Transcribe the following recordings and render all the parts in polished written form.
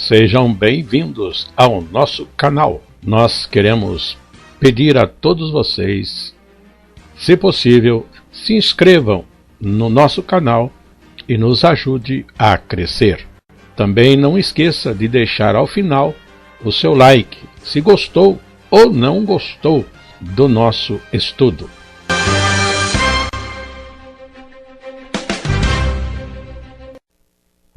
Sejam bem-vindos ao nosso canal. Nós queremos pedir a todos vocês, se possível, se inscrevam no nosso canal e nos ajude a crescer. Também não esqueça de deixar ao final o seu like, se gostou ou não gostou do nosso estudo.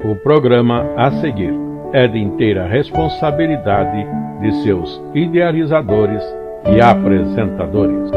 O programa a seguir é de inteira responsabilidade de seus idealizadores e apresentadores.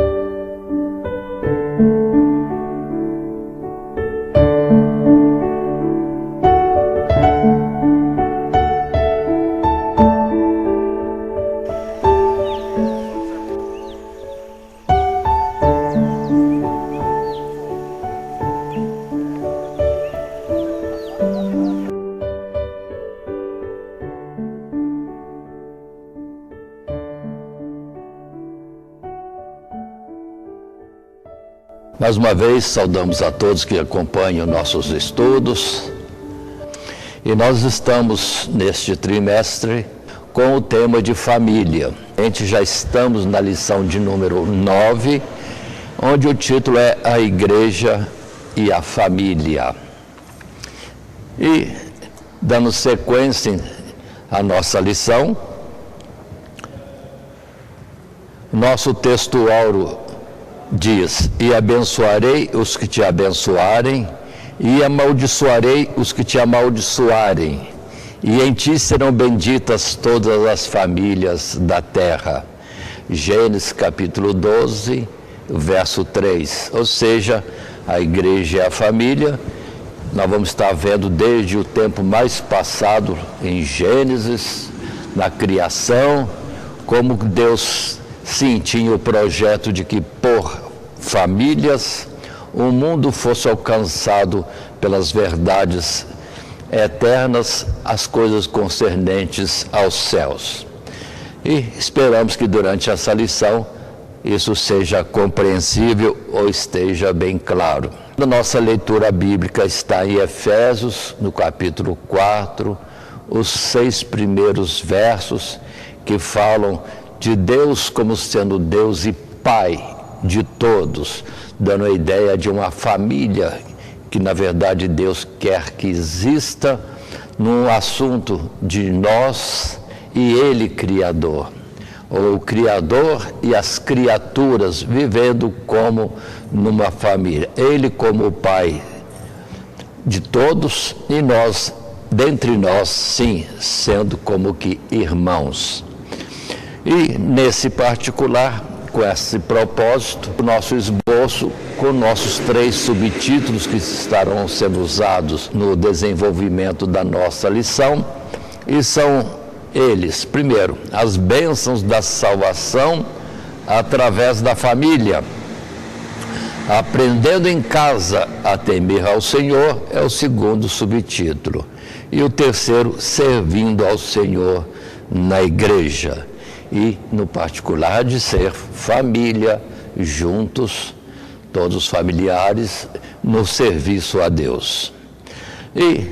Mais uma vez, saudamos a todos que acompanham nossos estudos. E nós estamos, neste trimestre, com o tema de família. A gente já estamos na lição de número 9, onde o título é A Igreja e a Família. E, dando sequência à nossa lição, nosso texto áureo diz: e abençoarei os que te abençoarem, e amaldiçoarei os que te amaldiçoarem, e em ti serão benditas todas as famílias da terra. Gênesis capítulo 12, verso 3. Ou seja, a igreja é a família. Nós vamos estar vendo desde o tempo mais passado, em Gênesis, na criação, como Deus sim tinha o projeto de que por famílias o mundo fosse alcançado pelas verdades eternas, as coisas concernentes aos céus. E esperamos que durante essa lição isso seja compreensível ou esteja bem claro. A nossa leitura bíblica está em Efésios, no capítulo 4, os 6 primeiros versos que falam de Deus como sendo Deus e Pai de todos, dando a ideia de uma família que, na verdade, Deus quer que exista num assunto de nós e Ele Criador, ou o Criador e as criaturas vivendo como numa família. Ele como o Pai de todos e nós, dentre nós, sim, sendo como que irmãos. E, nesse particular, com esse propósito, o nosso esboço com nossos 3 subtítulos que estarão sendo usados no desenvolvimento da nossa lição, e são eles: primeiro, as bênçãos da salvação através da família. Aprendendo em casa a temer ao Senhor é o segundo subtítulo. E o terceiro, servindo ao Senhor na igreja. E, no particular, de ser família, juntos, todos os familiares, no serviço a Deus. E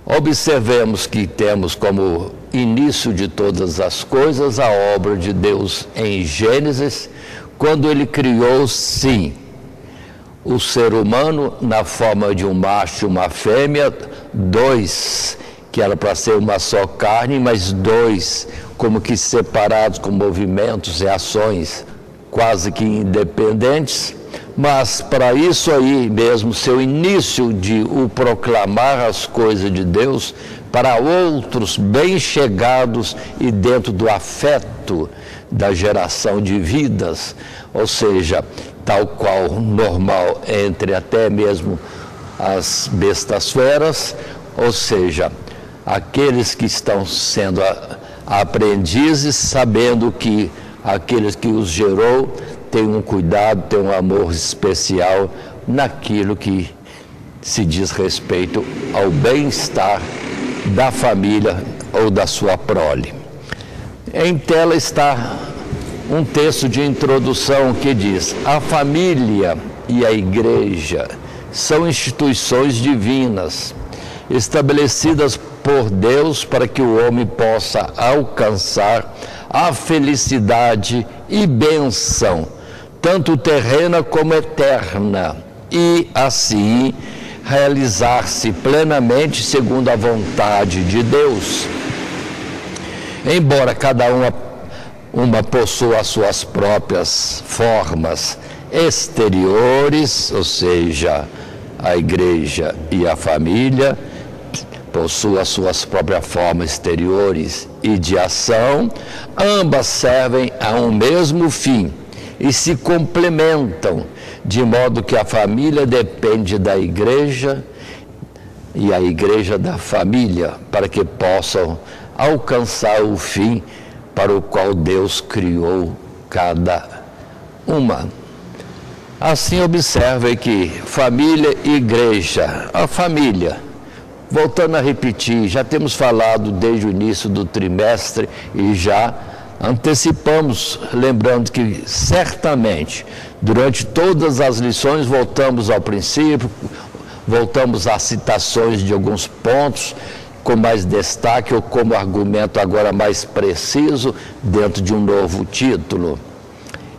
observemos que temos como início de todas as coisas a obra de Deus em Gênesis, quando Ele criou, sim, o ser humano na forma de um macho e uma fêmea, 2, que era para ser uma só carne, mas 2 como que separados, com movimentos e ações quase que independentes, mas para isso aí mesmo, seu início de o proclamar as coisas de Deus para outros bem chegados e dentro do afeto da geração de vidas, ou seja, tal qual normal entre até mesmo as bestas feras, ou seja, aqueles que estão sendo aprendizes, sabendo que aqueles que os gerou têm um cuidado, têm um amor especial naquilo que se diz respeito ao bem-estar da família ou da sua prole. Em tela está um texto de introdução que diz: a família e a igreja são instituições divinas, estabelecidas por Deus para que o homem possa alcançar a felicidade e bênção, tanto terrena como eterna, e assim realizar-se plenamente segundo a vontade de Deus. Embora cada uma possua as suas próprias formas exteriores, ou seja, a igreja e a família possuem as suas próprias formas exteriores e de ação, ambas servem a um mesmo fim e se complementam, de modo que a família depende da igreja e a igreja da família, para que possam alcançar o fim para o qual Deus criou cada uma. Assim, observe que família e igreja, a família, voltando a repetir, já temos falado desde o início do trimestre e já antecipamos, lembrando que certamente, durante todas as lições, voltamos ao princípio, voltamos às citações de alguns pontos, com mais destaque ou como argumento agora mais preciso, dentro de um novo título.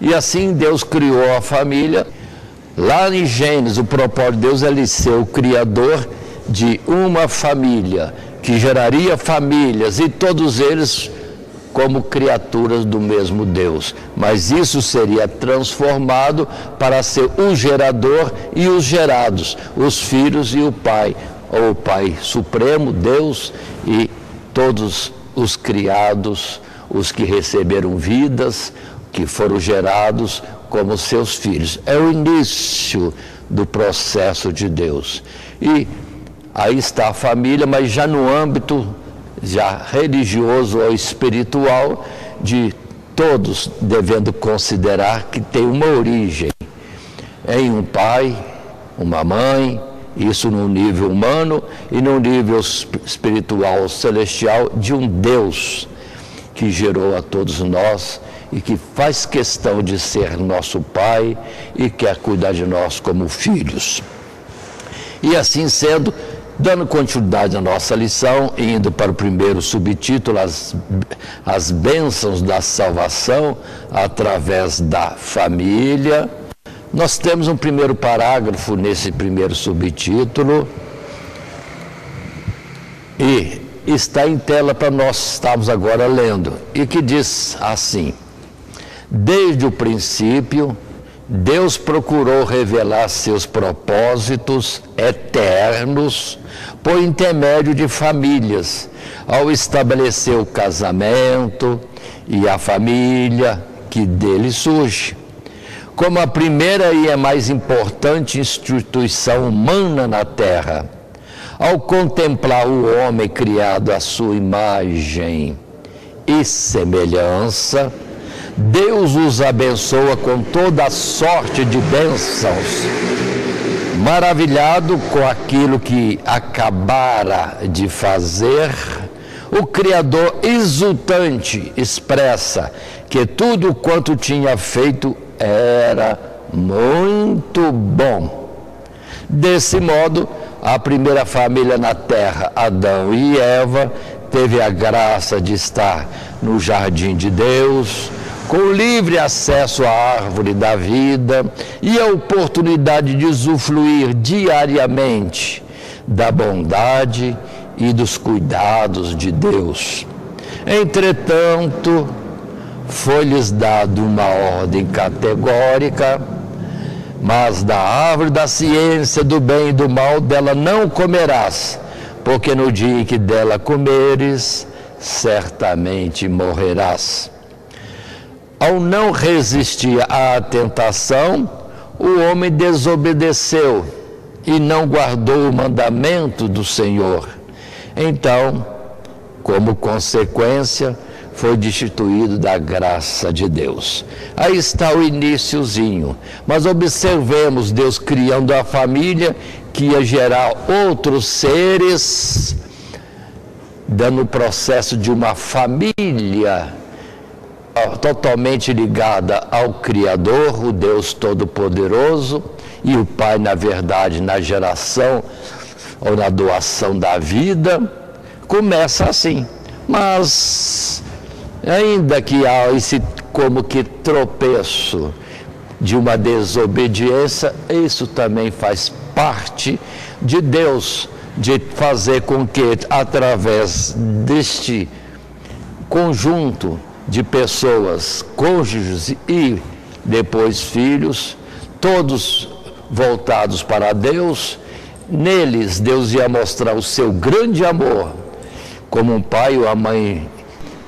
E assim Deus criou a família. Lá em Gênesis, o propósito de Deus é ele ser o criador de uma família, que geraria famílias, e todos eles como criaturas do mesmo Deus. Mas isso seria transformado para ser o gerador e os gerados, os filhos e o Pai, ou o Pai Supremo, Deus, e todos os criados, os que receberam vidas, que foram gerados como seus filhos. É o início do processo de Deus. E aí está a família, mas já no âmbito já religioso ou espiritual, de todos devendo considerar que tem uma origem em um pai, uma mãe, isso no nível humano, e no nível espiritual celestial, de um Deus que gerou a todos nós e que faz questão de ser nosso Pai e quer cuidar de nós como filhos. E assim sendo, dando continuidade à nossa lição, indo para o primeiro subtítulo, as bênçãos da salvação através da família, nós temos um primeiro parágrafo nesse primeiro subtítulo, e está em tela para nós estarmos agora lendo, e que diz assim: desde o princípio, Deus procurou revelar seus propósitos eternos por intermédio de famílias, ao estabelecer o casamento e a família que dele surge, como a primeira e a mais importante instituição humana na Terra. Ao contemplar o homem criado à sua imagem e semelhança, Deus os abençoa com toda a sorte de bênçãos. Maravilhado com aquilo que acabara de fazer, o Criador exultante expressa que tudo quanto tinha feito era muito bom. Desse modo, a primeira família na terra, Adão e Eva, teve a graça de estar no jardim de Deus, com livre acesso à árvore da vida e a oportunidade de usufruir diariamente da bondade e dos cuidados de Deus. Entretanto, foi-lhes dado uma ordem categórica: mas da árvore da ciência do bem e do mal dela não comerás, porque no dia em que dela comeres, certamente morrerás. Ao não resistir à tentação, o homem desobedeceu e não guardou o mandamento do Senhor. Então, como consequência, foi destituído da graça de Deus. Aí está o iniciozinho. Mas observemos Deus criando a família que ia gerar outros seres, dando o processo de uma família totalmente ligada ao Criador, o Deus Todo-Poderoso, e o Pai, na verdade, na geração ou na doação da vida, começa assim. Mas, ainda que há esse como que tropeço de uma desobediência, isso também faz parte de Deus, de fazer com que, através deste conjunto de pessoas, cônjuges e depois filhos, todos voltados para Deus, neles Deus ia mostrar o seu grande amor, como um pai ou a mãe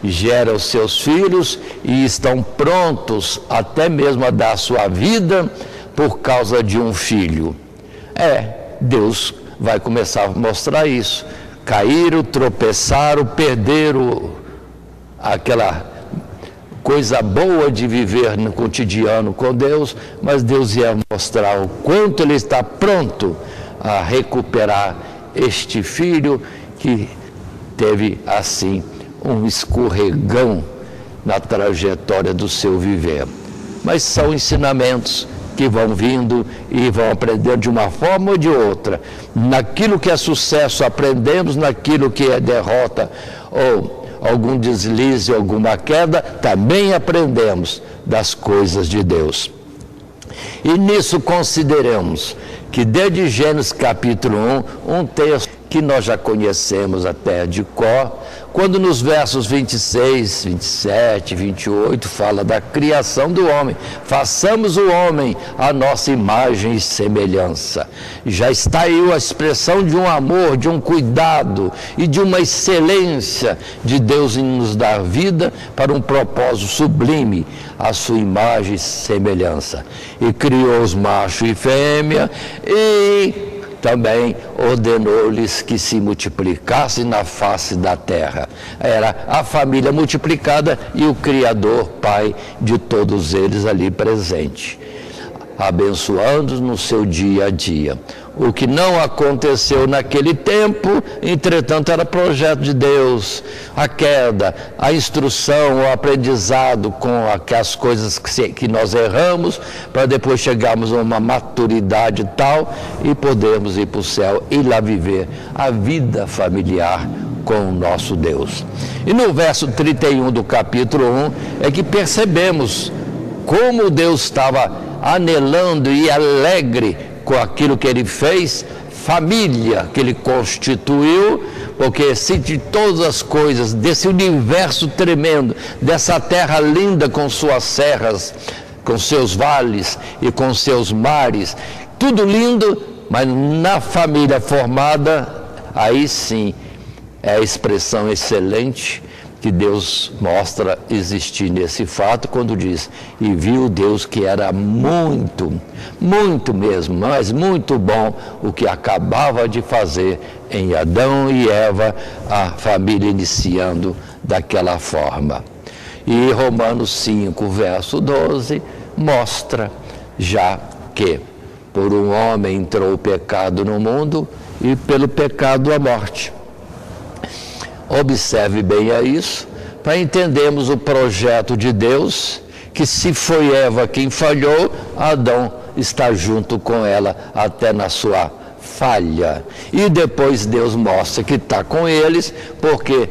gera os seus filhos e estão prontos até mesmo a dar a sua vida por causa de um filho. Deus vai começar a mostrar isso. Caíram, tropeçaram, perderam aquela coisa boa de viver no cotidiano com Deus, mas Deus ia mostrar o quanto Ele está pronto a recuperar este filho que teve assim um escorregão na trajetória do seu viver. Mas são ensinamentos que vão vindo e vão aprender de uma forma ou de outra. Naquilo que é sucesso aprendemos, naquilo que é derrota ou algum deslize, alguma queda, também aprendemos das coisas de Deus. E nisso consideramos que desde Gênesis capítulo 1, um texto que nós já conhecemos até de cor, quando nos versos 26, 27, 28 fala da criação do homem. Façamos o homem à nossa imagem e semelhança. Já está aí a expressão de um amor, de um cuidado e de uma excelência de Deus em nos dar vida para um propósito sublime, a sua imagem e semelhança. E criou os machos e fêmea e também ordenou-lhes que se multiplicassem na face da terra. Era a família multiplicada e o Criador, Pai de todos eles ali presente, abençoando-os no seu dia a dia. O que não aconteceu naquele tempo, entretanto, era projeto de Deus. A queda, a instrução, o aprendizado com aquelas coisas que nós erramos, para depois chegarmos a uma maturidade tal e podermos ir para o céu e lá viver a vida familiar com o nosso Deus. E no verso 31 do capítulo 1 é que percebemos como Deus estava anelando e alegre com aquilo que Ele fez, família que Ele constituiu, porque se de todas as coisas, desse universo tremendo, dessa terra linda com suas serras, com seus vales e com seus mares, tudo lindo, mas na família formada, aí sim é a expressão excelente que Deus mostra existir nesse fato, quando diz: e viu Deus que era muito, muito mesmo, mas muito bom o que acabava de fazer em Adão e Eva, a família iniciando daquela forma. E Romanos 5, verso 12, mostra já que por um homem entrou o pecado no mundo e pelo pecado a morte. Observe bem a isso, para entendermos o projeto de Deus, que se foi Eva quem falhou, Adão está junto com ela até na sua falha. E depois Deus mostra que está com eles, porque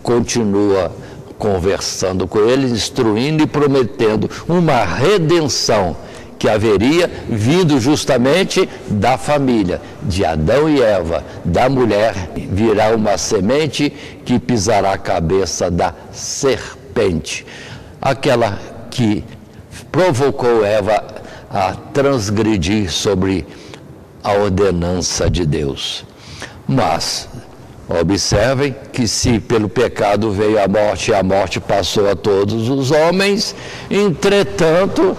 continua conversando com eles, instruindo e prometendo uma redenção que haveria vindo justamente da família, de Adão e Eva, da mulher, virá uma semente que pisará a cabeça da serpente, aquela que provocou Eva a transgredir sobre a ordenança de Deus. Mas observem que se pelo pecado veio a morte, e a morte passou a todos os homens, entretanto,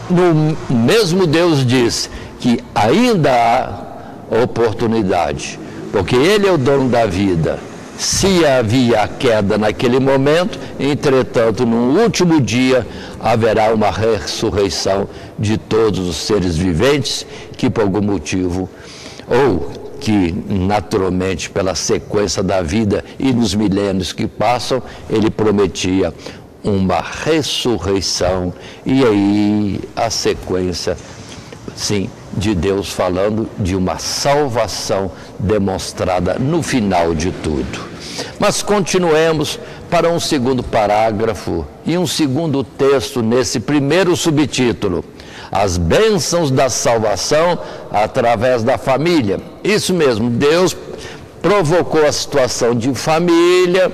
no mesmo Deus diz que ainda há oportunidade, porque Ele é o dono da vida. Se havia a queda naquele momento, entretanto, no último dia haverá uma ressurreição de todos os seres viventes que por algum motivo, ou que naturalmente pela sequência da vida e nos milênios que passam, Ele prometia uma ressurreição, e aí a sequência, sim, de Deus falando de uma salvação demonstrada no final de tudo. Mas continuemos para um segundo parágrafo e um segundo texto nesse primeiro subtítulo: as bênçãos da salvação através da família. Isso mesmo, Deus provocou a situação de família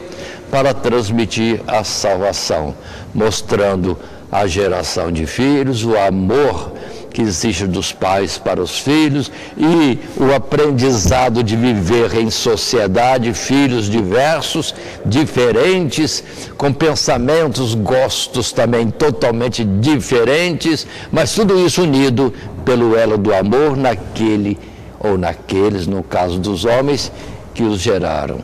para transmitir a salvação, mostrando a geração de filhos, o amor que existe dos pais para os filhos e o aprendizado de viver em sociedade, filhos diversos, diferentes, com pensamentos, gostos também totalmente diferentes, mas tudo isso unido pelo elo do amor naquele ou naqueles, no caso dos homens, que os geraram.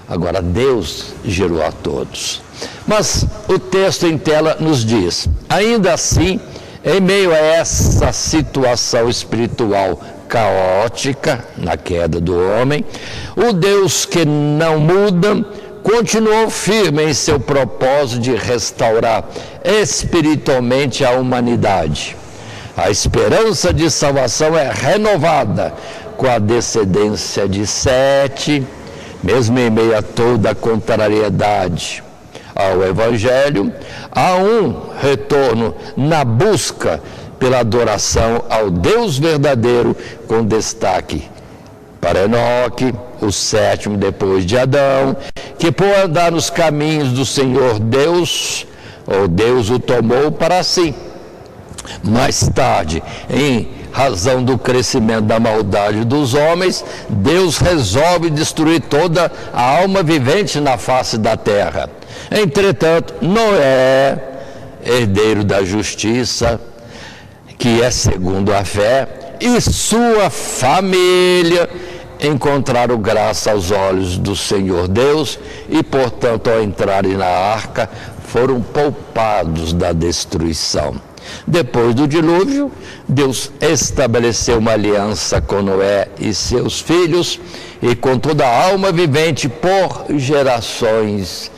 Agora, Deus gerou a todos. Mas o texto em tela nos diz: ainda assim, em meio a essa situação espiritual caótica, na queda do homem, o Deus que não muda continuou firme em seu propósito de restaurar espiritualmente a humanidade. A esperança de salvação é renovada com a descendência de Sete, mesmo em meio a toda a contrariedade ao Evangelho. Há um retorno na busca pela adoração ao Deus verdadeiro, com destaque para Enoque, o sétimo depois de Adão, que por andar nos caminhos do Senhor Deus, ou Deus o tomou para si. Mais tarde, em razão do crescimento da maldade dos homens, Deus resolve destruir toda a alma vivente na face da terra. Entretanto, Noé, herdeiro da justiça, que é segundo a fé, e sua família encontraram graça aos olhos do Senhor Deus e, portanto, ao entrarem na arca, foram poupados da destruição. Depois do dilúvio, Deus estabeleceu uma aliança com Noé e seus filhos e com toda a alma vivente por gerações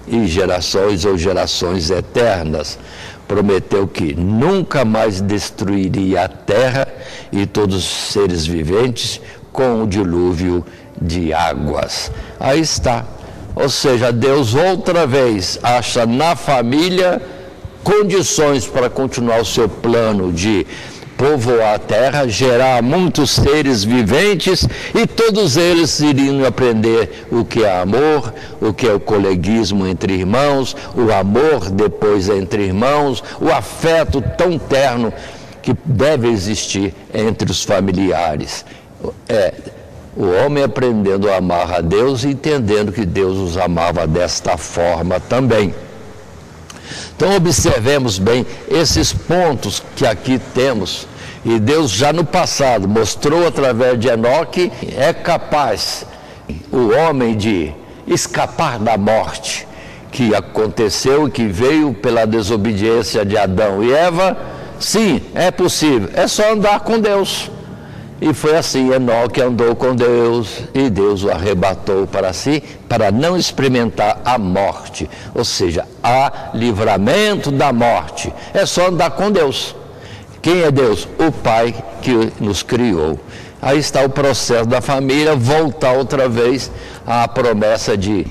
e gerações ou gerações eternas. Prometeu que nunca mais destruiria a terra e todos os seres viventes com o dilúvio de águas. Aí está. Ou seja, Deus outra vez acha na família condições para continuar o seu plano de povoar a terra, gerar muitos seres viventes, e todos eles iriam aprender o que é amor, o que é o coleguismo entre irmãos, o amor depois entre irmãos, o afeto tão terno que deve existir entre os familiares. O homem aprendendo a amar a Deus e entendendo que Deus os amava desta forma também. Então observemos bem esses pontos que aqui temos, e Deus já no passado mostrou através de Enoque, é capaz o homem de escapar da morte que aconteceu e que veio pela desobediência de Adão e Eva. Sim, é possível, é só andar com Deus. E foi assim, Enoque andou com Deus e Deus o arrebatou para si, para não experimentar a morte, ou seja, há livramento da morte. É só andar com Deus. Quem é Deus? O Pai que nos criou. Aí está o processo da família, voltar outra vez à promessa de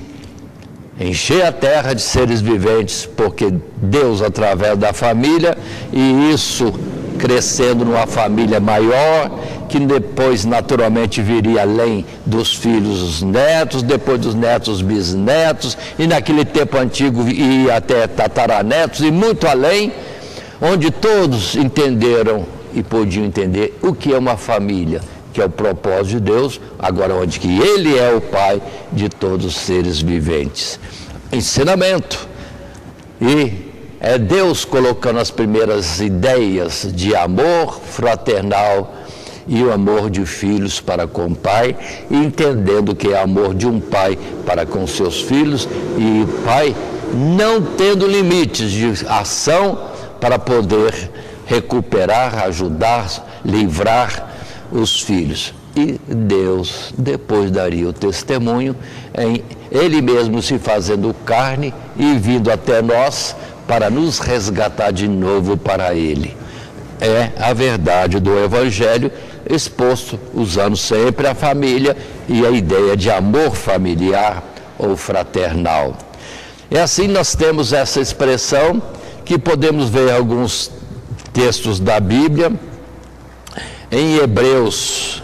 encher a terra de seres viventes, porque Deus através da família, e isso crescendo numa família maior, que depois naturalmente viria além dos filhos os netos, depois dos netos os bisnetos, e naquele tempo antigo ia até tataranetos e muito além, onde todos entenderam e podiam entender o que é uma família, que é o propósito de Deus, agora onde que Ele é o Pai de todos os seres viventes. Ensinamento. E é Deus colocando as primeiras ideias de amor fraternal e o amor de filhos para com o pai, e entendendo que é amor de um pai para com seus filhos, e o pai não tendo limites de ação para poder recuperar, ajudar, livrar os filhos. E Deus depois daria o testemunho em Ele mesmo se fazendo carne e vindo até nós para nos resgatar de novo para Ele. É a verdade do Evangelho exposto, usando sempre a família e a ideia de amor familiar, ou fraternal. E assim nós temos essa expressão que podemos ver em alguns textos da Bíblia, em Hebreus,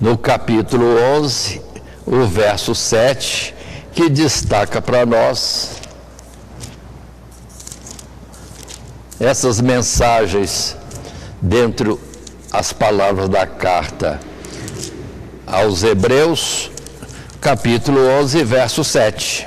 no capítulo 11, o verso 7, que destaca para nós essas mensagens dentro as palavras da carta aos Hebreus, capítulo 11, verso 7.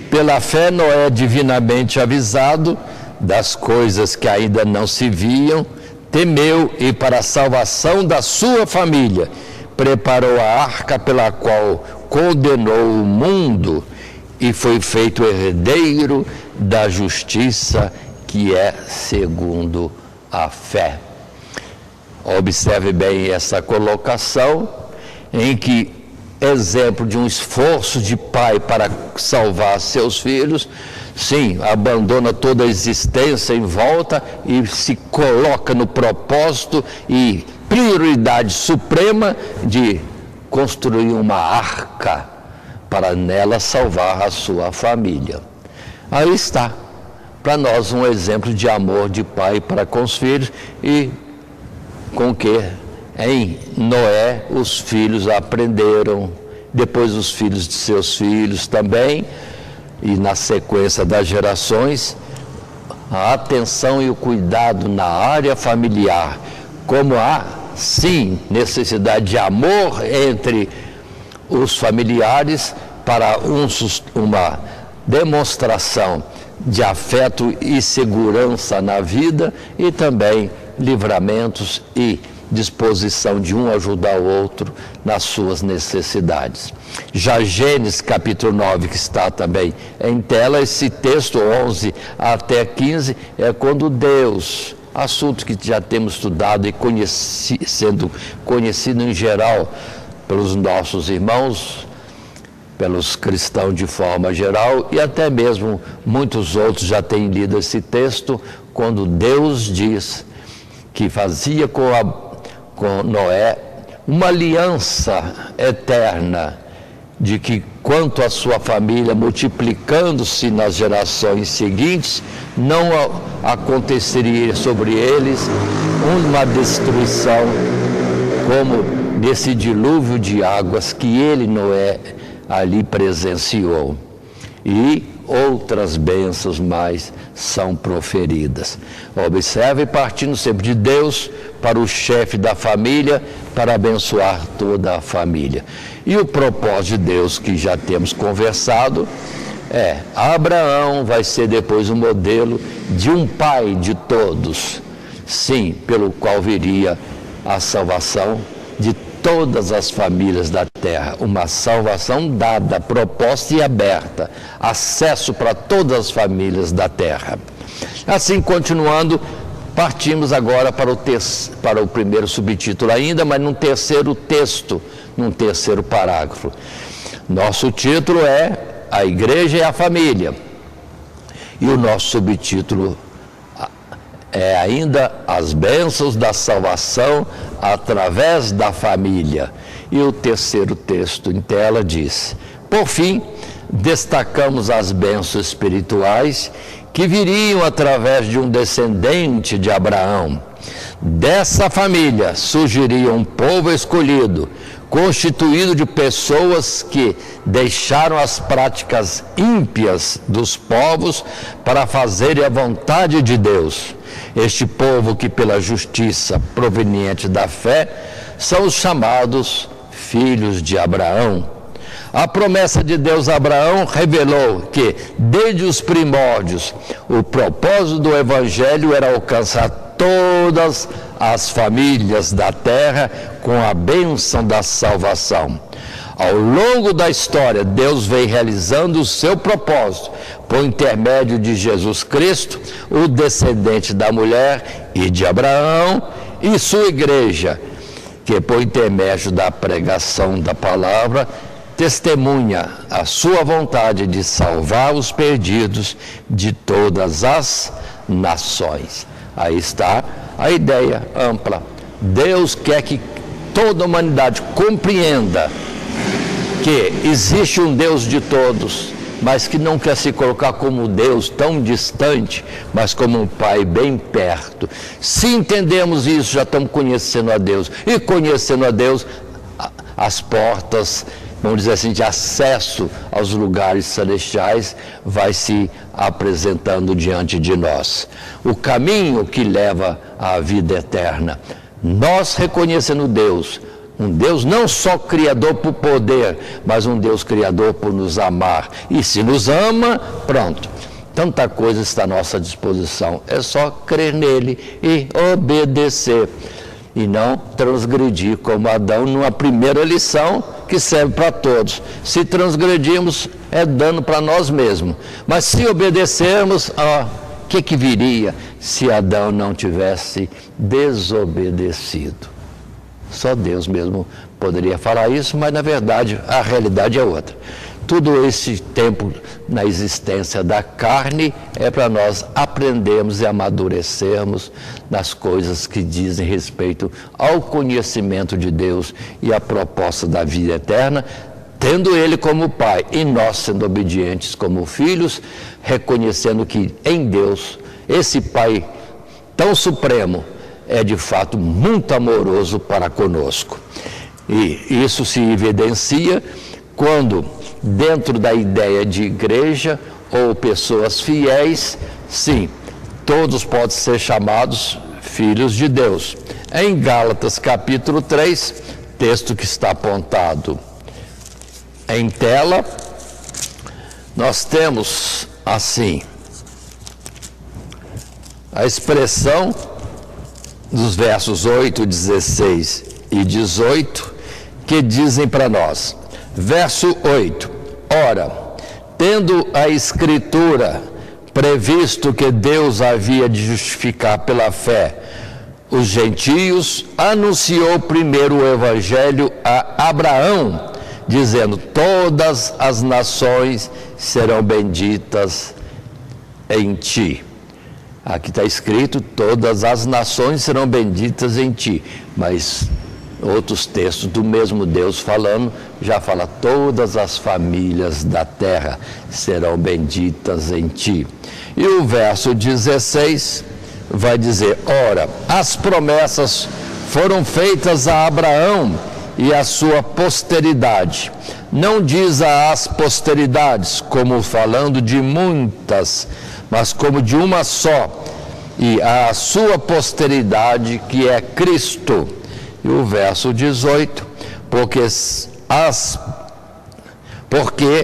Pela fé, Noé, divinamente avisado das coisas que ainda não se viam, temeu e, para a salvação da sua família, preparou a arca pela qual condenou o mundo e foi feito herdeiro da justiça, que é segundo a fé. Observe bem essa colocação, em que exemplo de um esforço de pai para salvar seus filhos, sim, abandona toda a existência em volta e se coloca no propósito e prioridade suprema de construir uma arca para nela salvar a sua família. Aí está, para nós, um exemplo de amor de pai para com os filhos, e com que em Noé os filhos aprenderam, depois os filhos de seus filhos também, e na sequência das gerações, a atenção e o cuidado na área familiar, como há, sim, necessidade de amor entre os familiares para uma demonstração de afeto e segurança na vida, e também livramentos e disposição de um ajudar o outro nas suas necessidades. Já Gênesis capítulo 9, que está também em tela, esse texto 11 até 15, é quando Deus, assunto que já temos estudado e sendo conhecido em geral pelos nossos irmãos, pelos cristãos de forma geral, e até mesmo muitos outros já têm lido esse texto, quando Deus diz que fazia com Noé uma aliança eterna, de que quanto à sua família, multiplicando-se nas gerações seguintes, não aconteceria sobre eles uma destruição como desse dilúvio de águas que ele, Noé, ali presenciou. E outras bênçãos mais são proferidas. Observe, partindo sempre de Deus para o chefe da família, para abençoar toda a família. E o propósito de Deus, que já temos conversado, Abraão vai ser depois um modelo de um pai de todos, sim, pelo qual viria a salvação de todas as famílias da terra, uma salvação dada, proposta e aberta, acesso para todas as famílias da terra. Assim, continuando, partimos agora para o primeiro subtítulo ainda, mas num terceiro texto, num terceiro parágrafo. Nosso título é A Igreja e a Família, e o nosso subtítulo é ainda As Bênçãos da Salvação através da Família. E o terceiro texto em tela diz: por fim, destacamos as bênçãos espirituais que viriam através de um descendente de Abraão. Dessa família surgiria um povo escolhido, constituído de pessoas que deixaram as práticas ímpias dos povos para fazerem a vontade de Deus. Este povo que, pela justiça proveniente da fé, são os chamados filhos de Abraão. A promessa de Deus a Abraão revelou que, desde os primórdios, o propósito do Evangelho era alcançar todas as famílias da terra com a bênção da salvação. Ao longo da história, Deus vem realizando o seu propósito por intermédio de Jesus Cristo, o descendente da mulher e de Abraão, e sua igreja, que por intermédio da pregação da palavra testemunha a sua vontade de salvar os perdidos de todas as nações. Aí está a ideia ampla. Deus quer que toda a humanidade compreenda que existe um Deus de todos, mas que não quer se colocar como Deus tão distante, mas como um Pai bem perto. Se entendemos isso, já estamos conhecendo a Deus. E conhecendo a Deus, as portas, vamos dizer assim, de acesso aos lugares celestiais vai se apresentando diante de nós. O caminho que leva à vida eterna. Nós reconhecendo Deus, um Deus não só criador por poder, mas um Deus criador por nos amar. E se nos ama, pronto. Tanta coisa está à nossa disposição. É só crer nele e obedecer. E não transgredir como Adão numa primeira lição que serve para todos. Se transgredirmos, é dano para nós mesmos. Mas se obedecermos, o que viria se Adão não tivesse desobedecido? Só Deus mesmo poderia falar isso, mas na verdade a realidade é outra. Todo esse tempo na existência da carne é para nós aprendermos e amadurecermos nas coisas que dizem respeito ao conhecimento de Deus e à proposta da vida eterna, tendo Ele como Pai e nós sendo obedientes como filhos, reconhecendo que em Deus, esse Pai tão supremo, é de fato muito amoroso para conosco. E isso se evidencia quando, dentro da ideia de igreja ou pessoas fiéis, sim, todos podem ser chamados filhos de Deus. Em Gálatas capítulo 3, texto que está apontado em tela, nós temos assim a expressão dos versos 8, 16 e 18, que dizem para nós. Verso 8: Ora, tendo a Escritura previsto que Deus havia de justificar pela fé os gentios, anunciou primeiro o Evangelho a Abraão, dizendo: todas as nações serão benditas em ti. Aqui está escrito: todas as nações serão benditas em ti. Mas outros textos do mesmo Deus falando, já fala: todas as famílias da terra serão benditas em ti. E o verso 16 vai dizer: ora, as promessas foram feitas a Abraão e a sua posteridade. Não diz as posteridades, como falando de muitas, mas como de uma só, e a sua posteridade, que é Cristo. E o verso 18, porque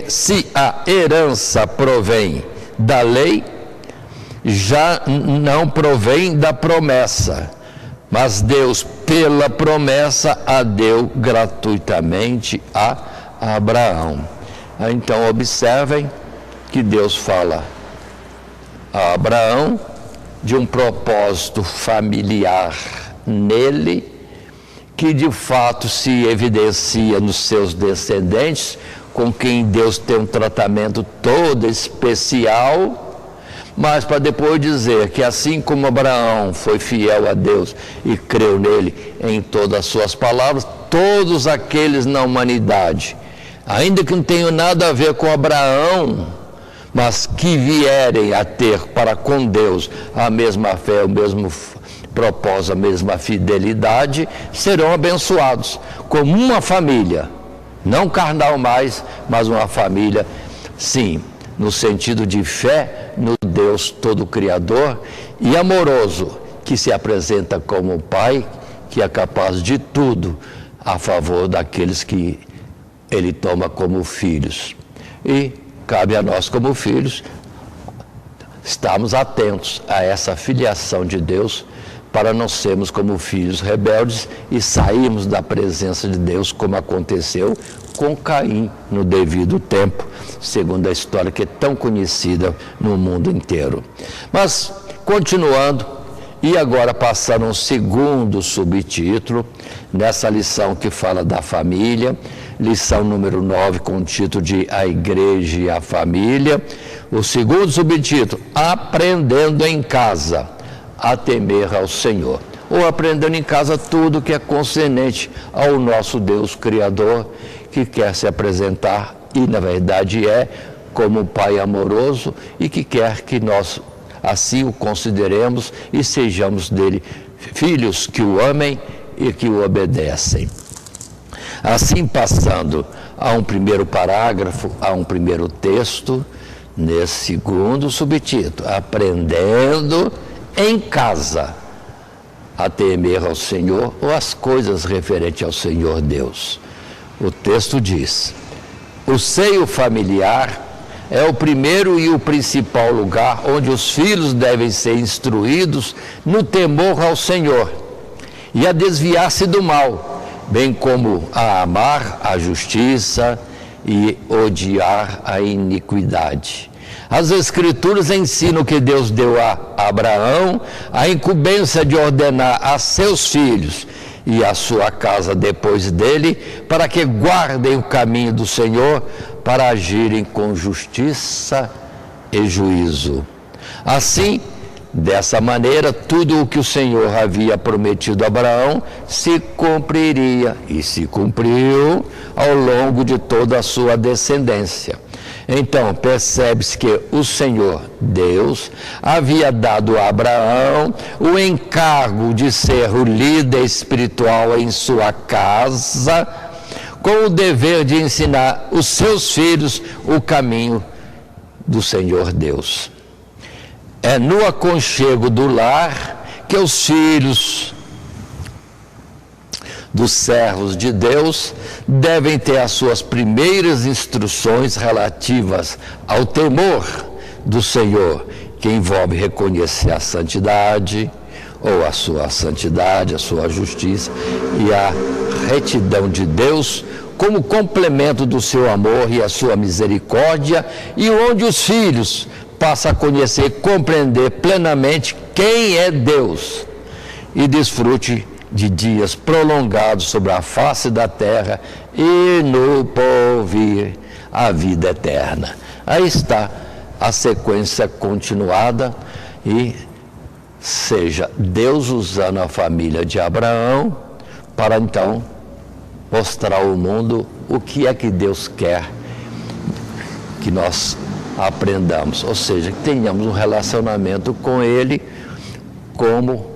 se a herança provém da lei, já não provém da promessa, mas Deus, pela promessa, a deu gratuitamente a Abraão. Então, observem que Deus fala a Abraão de um propósito familiar nele, que de fato se evidencia nos seus descendentes, com quem Deus tem um tratamento todo especial, mas para depois dizer que assim como Abraão foi fiel a Deus e creu nele em todas as suas palavras, todos aqueles na humanidade, ainda que não tenham nada a ver com Abraão, mas que vierem a ter para com Deus a mesma fé, o mesmo propósito, a mesma fidelidade, serão abençoados como uma família, não carnal mais, mas uma família, sim, no sentido de fé no Deus Todo-Criador e amoroso, que se apresenta como Pai, que é capaz de tudo a favor daqueles que Ele toma como filhos. E cabe a nós, como filhos, estarmos atentos a essa filiação de Deus, para não sermos como filhos rebeldes e sairmos da presença de Deus, como aconteceu com Caim no devido tempo, segundo a história que é tão conhecida no mundo inteiro. Mas, continuando, e agora passando um segundo subtítulo, nessa lição que fala da família, lição número 9, com o título de A Igreja e a Família. O segundo subtítulo: Aprendendo em Casa a Temer ao Senhor. Ou aprendendo em casa tudo que é concernente ao nosso Deus Criador, que quer se apresentar, e na verdade é, como um pai amoroso, e que quer que nós assim o consideremos e sejamos dele filhos que o amem e que o obedecem. Assim, passando a um primeiro parágrafo, a um primeiro texto, nesse segundo subtítulo, aprendendo em casa a temer ao Senhor, ou as coisas referentes ao Senhor Deus. O texto diz: o seio familiar é o primeiro e o principal lugar onde os filhos devem ser instruídos no temor ao Senhor e a desviar-se do mal, bem como a amar a justiça e odiar a iniquidade. As Escrituras ensinam que Deus deu a Abraão a incumbência de ordenar a seus filhos e a sua casa depois dele, para que guardem o caminho do Senhor, para agirem com justiça e juízo. Assim, dessa maneira, tudo o que o Senhor havia prometido a Abraão se cumpriria, e se cumpriu ao longo de toda a sua descendência. Então, percebe-se que o Senhor Deus havia dado a Abraão o encargo de ser o líder espiritual em sua casa, com o dever de ensinar os seus filhos o caminho do Senhor Deus. É no aconchego do lar que os filhos dos servos de Deus devem ter as suas primeiras instruções relativas ao temor do Senhor, que envolve reconhecer a santidade, ou a sua santidade, a sua justiça e a retidão de Deus como complemento do seu amor e a sua misericórdia, e onde os filhos passam a conhecer e compreender plenamente quem é Deus e desfrute de dias prolongados sobre a face da terra e no porvir a vida eterna. Aí está a sequência continuada, e seja Deus usando a família de Abraão para então mostrar ao mundo o que é que Deus quer que nós aprendamos, ou seja, que tenhamos um relacionamento com Ele como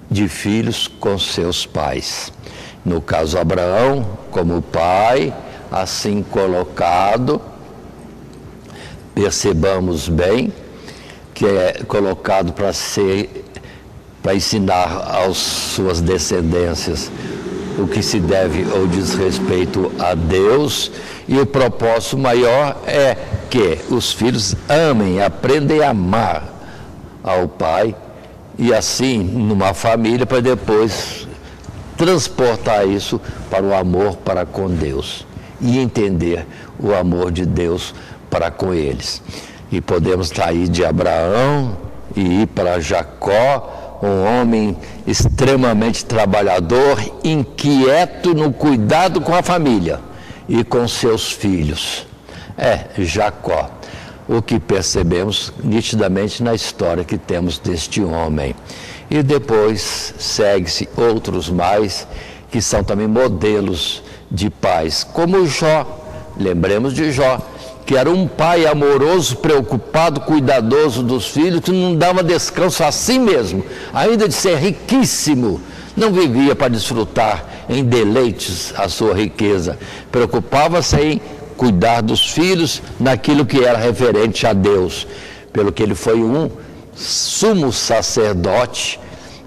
de filhos com seus pais. No caso, Abraão, como pai, assim colocado, percebamos bem que é colocado para ensinar às suas descendências o que se deve ou diz respeito a Deus, e o propósito maior é que os filhos amem, aprendem a amar ao pai, e assim, numa família, para depois transportar isso para o amor para com Deus e entender o amor de Deus para com eles. E podemos sair de Abraão e ir para Jacó, um homem extremamente trabalhador, inquieto no cuidado com a família e com seus filhos. Jacó. O que percebemos nitidamente na história que temos deste homem. E depois segue-se outros mais, que são também modelos de pais, como Jó. Lembremos de Jó, que era um pai amoroso, preocupado, cuidadoso dos filhos, que não dava descanso a si mesmo, ainda de ser riquíssimo, não vivia para desfrutar em deleites a sua riqueza, preocupava-se em cuidar dos filhos naquilo que era referente a Deus, pelo que ele foi um sumo sacerdote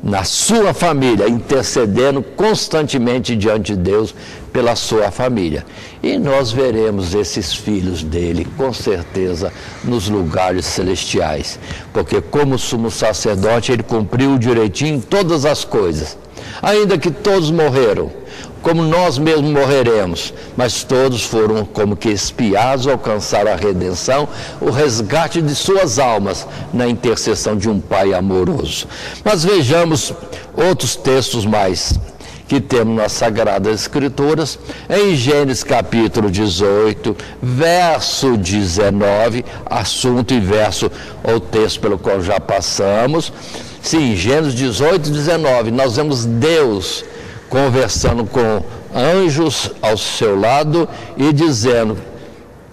na sua família, intercedendo constantemente diante de Deus pela sua família. E nós veremos esses filhos dele, com certeza, nos lugares celestiais, porque como sumo sacerdote ele cumpriu direitinho todas as coisas, ainda que todos morreram, como nós mesmos morreremos, mas todos foram como que expiados, alcançaram a redenção, o resgate de suas almas na intercessão de um Pai amoroso. Mas vejamos outros textos mais que temos nas Sagradas Escrituras, em Gênesis capítulo 18, verso 19, assunto e verso, ou texto pelo qual já passamos. Sim, Gênesis 18, 19, nós vemos Deus conversando com anjos ao seu lado e dizendo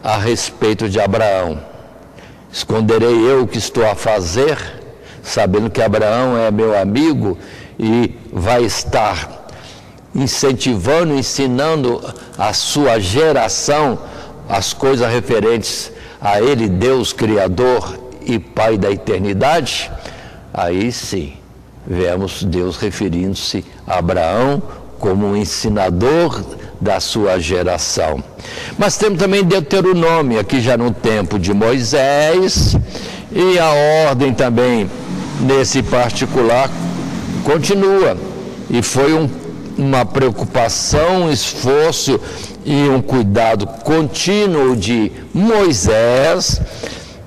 a respeito de Abraão: esconderei eu o que estou a fazer, sabendo que Abraão é meu amigo e vai estar incentivando, ensinando a sua geração as coisas referentes a ele, Deus Criador e Pai da eternidade. Aí sim, vemos Deus referindo-se a Abraão como um ensinador da sua geração. Mas temos também Deuteronômio, aqui já no tempo de Moisés, e a ordem também, nesse particular, continua. E foi uma preocupação, um esforço e um cuidado contínuo de Moisés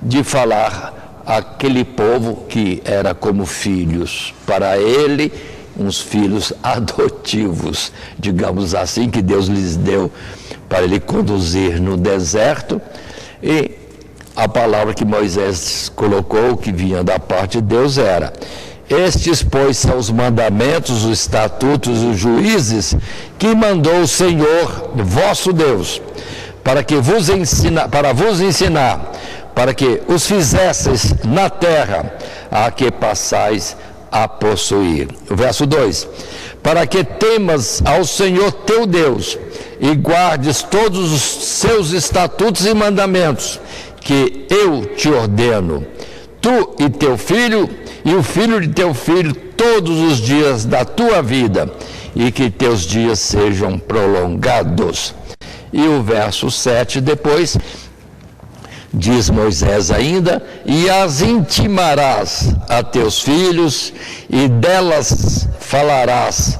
de falar àquele povo que era como filhos para ele, uns filhos adotivos, digamos assim, que Deus lhes deu para ele conduzir no deserto. E a palavra que Moisés colocou, que vinha da parte de Deus, era: estes, pois, são os mandamentos, os estatutos, os juízes que mandou o Senhor, vosso Deus, para vos ensinar, para que os fizesseis na terra a que passais a possuir. O verso 2: para que temas ao Senhor teu Deus e guardes todos os seus estatutos e mandamentos, que eu te ordeno, tu e teu filho, e o filho de teu filho, todos os dias da tua vida, e que teus dias sejam prolongados. E o verso 7 depois, diz Moisés ainda: e as intimarás a teus filhos, e delas falarás,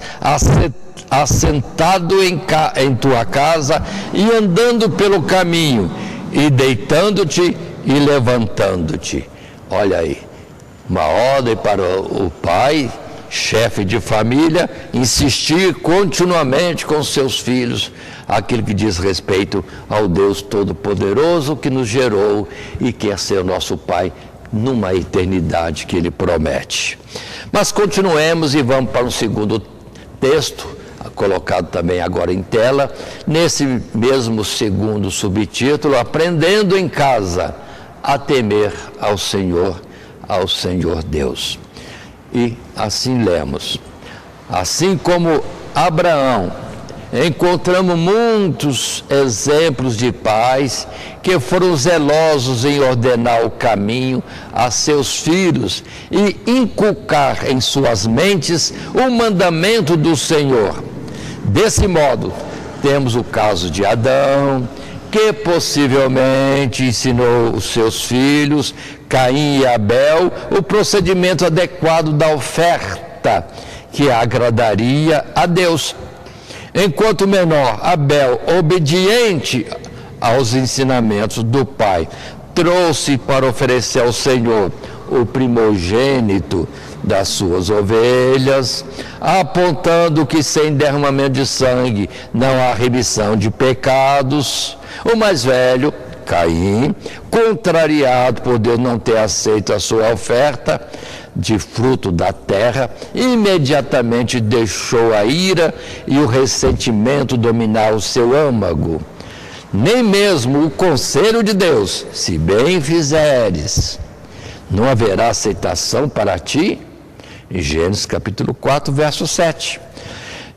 assentado em tua casa, e andando pelo caminho, e deitando-te e levantando-te. Olha aí, uma ordem para o pai, chefe de família, insistir continuamente com seus filhos aquilo que diz respeito ao Deus Todo-Poderoso que nos gerou e quer ser nosso Pai numa eternidade que Ele promete. Mas continuemos e vamos para um segundo texto, colocado também agora em tela, nesse mesmo segundo subtítulo: aprendendo em casa a temer ao Senhor Deus. E assim lemos: assim como Abraão, encontramos muitos exemplos de pais que foram zelosos em ordenar o caminho a seus filhos e inculcar em suas mentes o mandamento do Senhor. Desse modo, temos o caso de Adão, que possivelmente ensinou os seus filhos, Caim e Abel, o procedimento adequado da oferta que agradaria a Deus. Enquanto o menor, Abel, obediente aos ensinamentos do pai, trouxe para oferecer ao Senhor o primogênito das suas ovelhas, apontando que sem derramamento de sangue não há remissão de pecados. O mais velho, Caim, contrariado por Deus não ter aceito a sua oferta de fruto da terra, imediatamente deixou a ira e o ressentimento dominar o seu âmago. Nem mesmo o conselho de Deus: se bem fizeres, não haverá aceitação para ti, em Gênesis capítulo 4, verso 7.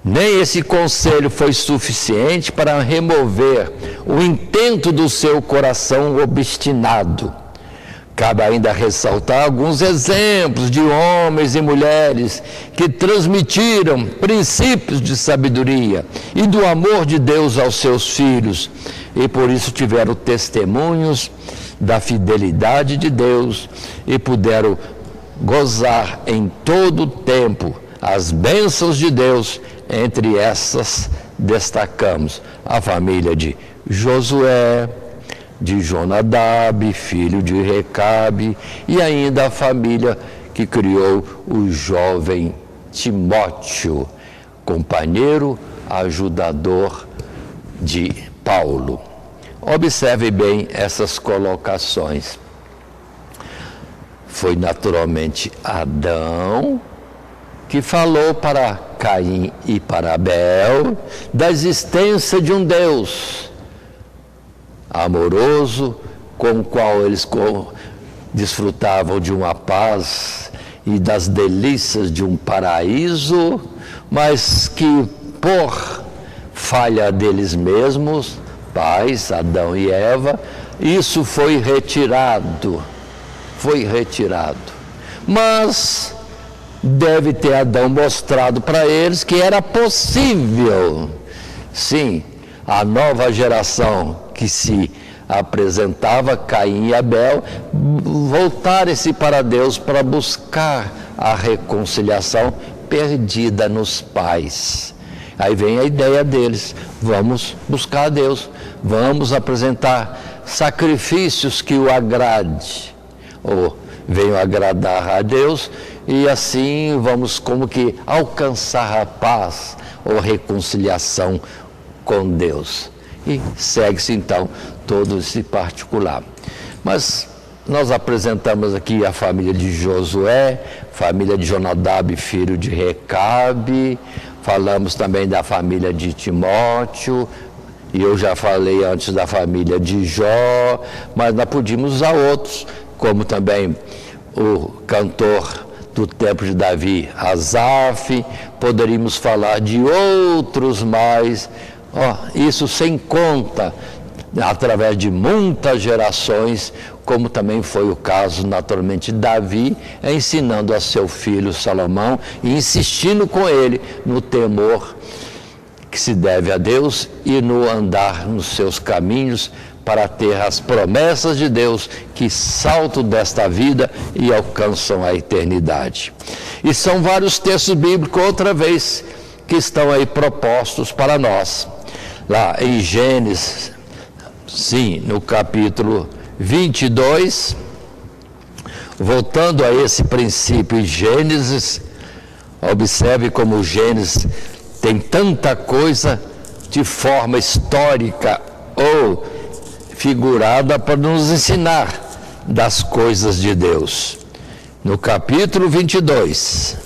Nem esse conselho foi suficiente para remover o intento do seu coração obstinado. Cabe ainda ressaltar alguns exemplos de homens e mulheres que transmitiram princípios de sabedoria e do amor de Deus aos seus filhos, e por isso tiveram testemunhos da fidelidade de Deus e puderam gozar em todo o tempo as bênçãos de Deus. Entre essas destacamos a família de Josué, de Jonadab, filho de Recabe, e ainda a família que criou o jovem Timóteo, companheiro, ajudador de Paulo. Observe bem essas colocações. Foi naturalmente Adão que falou para Caim e para Abel da existência de um Deus amoroso, com o qual eles desfrutavam de uma paz e das delícias de um paraíso, mas que por falha deles mesmos, pais, Adão e Eva, isso foi retirado. Mas deve ter Adão mostrado para eles que era possível, sim, a nova geração que se apresentava, Caim e Abel, voltarem-se para Deus para buscar a reconciliação perdida nos pais. Aí vem a ideia deles: vamos buscar a Deus, vamos apresentar sacrifícios que o agrade, ou venham agradar a Deus, e assim vamos como que alcançar a paz ou reconciliação com Deus. E segue-se então todo esse particular. Mas nós apresentamos aqui a família de Josué, família de Jonadab, filho de Recabe, falamos também da família de Timóteo, e eu já falei antes da família de Jó, mas nós podíamos usar outros, como também o cantor do tempo de Davi, Asaf, poderíamos falar de outros mais, isso sem conta, através de muitas gerações, como também foi o caso, naturalmente, de Davi, ensinando a seu filho Salomão e insistindo com ele no temor que se deve a Deus e no andar nos seus caminhos, para ter as promessas de Deus que saltam desta vida e alcançam a eternidade. E são vários textos bíblicos, outra vez, que estão aí propostos para nós. Lá em Gênesis, sim, no capítulo 22, voltando a esse princípio em Gênesis, observe como Gênesis tem tanta coisa de forma histórica ou figurada para nos ensinar das coisas de Deus. No capítulo 22,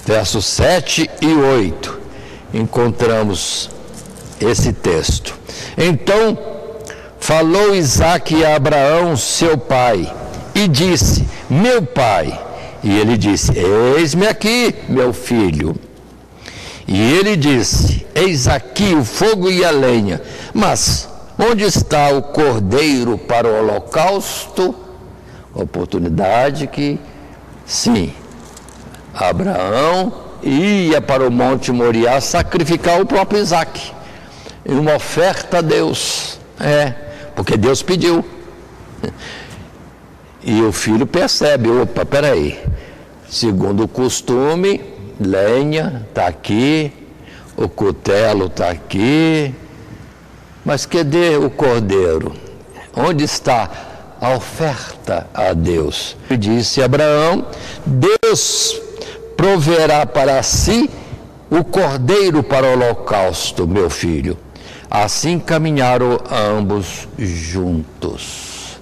versos 7 e 8, encontramos esse texto. Então falou Isaque a Abraão, seu pai, e disse: meu pai. E ele disse: eis-me aqui, meu filho. E ele disse: eis aqui o fogo e a lenha, mas onde está o cordeiro para o holocausto? Oportunidade que, sim, Abraão ia para o Monte Moriá sacrificar o próprio Isaque, em uma oferta a Deus, porque Deus pediu. E o filho percebe: opa, peraí, segundo o costume, lenha está aqui, o cutelo está aqui, mas cadê o cordeiro? Onde está a oferta a Deus? E disse Abraão: Deus proverá para si o cordeiro para o holocausto, meu filho. Assim caminharam ambos juntos.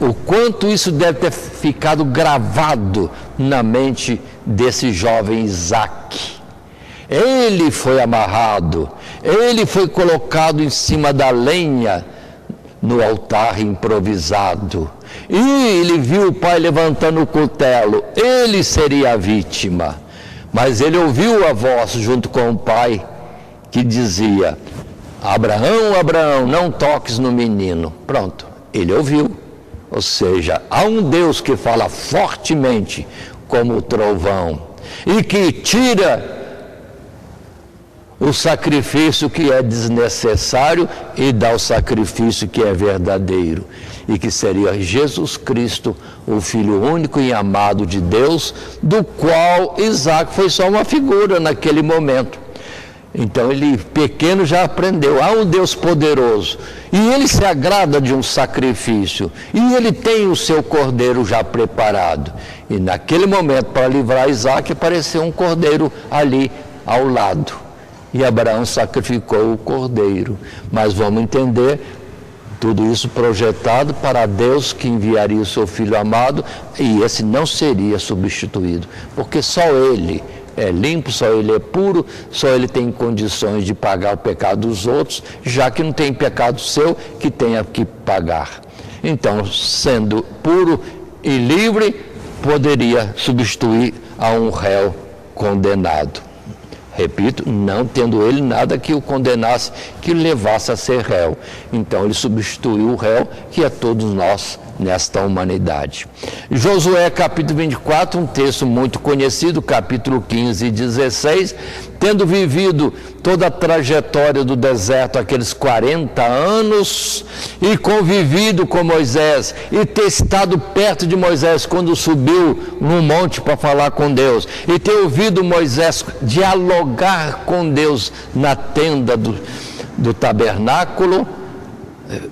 O quanto isso deve ter ficado gravado na mente desse jovem Isaque. Ele foi amarrado, ele foi colocado em cima da lenha no altar improvisado. E ele viu o pai levantando o cutelo, ele seria a vítima. Mas ele ouviu a voz junto com o pai que dizia: Abraão, Abraão, não toques no menino. Pronto, ele ouviu. Ou seja, há um Deus que fala fortemente como o trovão e que tira o sacrifício que é desnecessário e dá o sacrifício que é verdadeiro, e que seria Jesus Cristo, o Filho único e amado de Deus, do qual Isaque foi só uma figura naquele momento. Então ele, pequeno, já aprendeu: há um Deus poderoso, e ele se agrada de um sacrifício, e ele tem o seu cordeiro já preparado. E naquele momento, para livrar Isaque, apareceu um cordeiro ali ao lado, e Abraão sacrificou o cordeiro. Mas vamos entender Tudo isso projetado para Deus que enviaria o seu Filho amado, e esse não seria substituído, porque só Ele é limpo, só Ele é puro, só Ele tem condições de pagar o pecado dos outros, já que não tem pecado seu que tenha que pagar. Então, sendo puro e livre, poderia substituir a um réu condenado. Repito, não tendo ele nada que o condenasse, que o levasse a ser réu. Então ele substituiu o réu, que é todos nós nesta humanidade. Josué capítulo 24, um texto muito conhecido, capítulo 15 e 16, tendo vivido toda a trajetória do deserto, aqueles 40 anos, e convivido com Moisés, e ter estado perto de Moisés quando subiu no monte para falar com Deus, e ter ouvido Moisés dialogar com Deus na tenda do tabernáculo,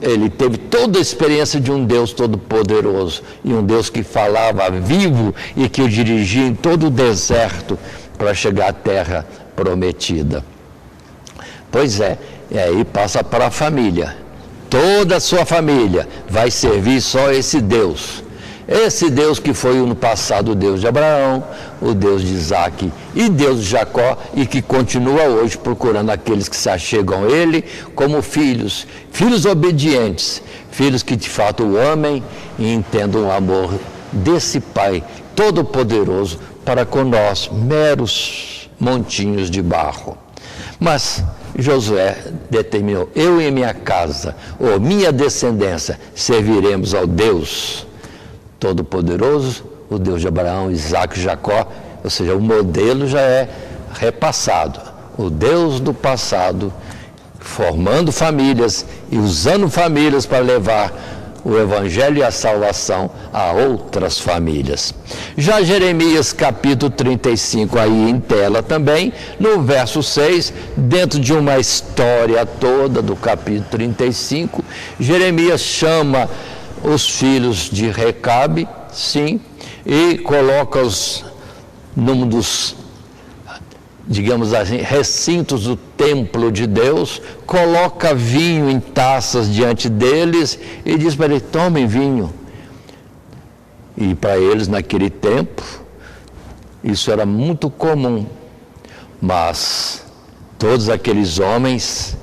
ele teve toda a experiência de um Deus todo-poderoso, e um Deus que falava vivo e que o dirigia em todo o deserto para chegar à terra prometida. Pois é, e aí passa para a família. Toda a sua família vai servir só esse Deus. Esse Deus que foi no passado o Deus de Abraão, o Deus de Isaac e Deus de Jacó, e que continua hoje procurando aqueles que se achegam a Ele como filhos, filhos obedientes, filhos que de fato o amem e entendam o amor desse Pai todo-poderoso para com nós, meros montinhos de barro. Mas Josué determinou: eu e minha casa, ou minha descendência, serviremos ao Deus Todo-Poderoso, o Deus de Abraão, Isaac e Jacó. Ou seja, o modelo já é repassado. O Deus do passado, formando famílias e usando famílias para levar o Evangelho e a salvação a outras famílias. Já Jeremias capítulo 35, aí em tela também, no verso 6, dentro de uma história toda do capítulo 35, Jeremias chama os filhos de Recabe, sim, e coloca-os num dos, digamos assim, recintos do templo de Deus, coloca vinho em taças diante deles e diz para eles: tomem vinho. E para eles, naquele tempo, isso era muito comum, mas todos aqueles homens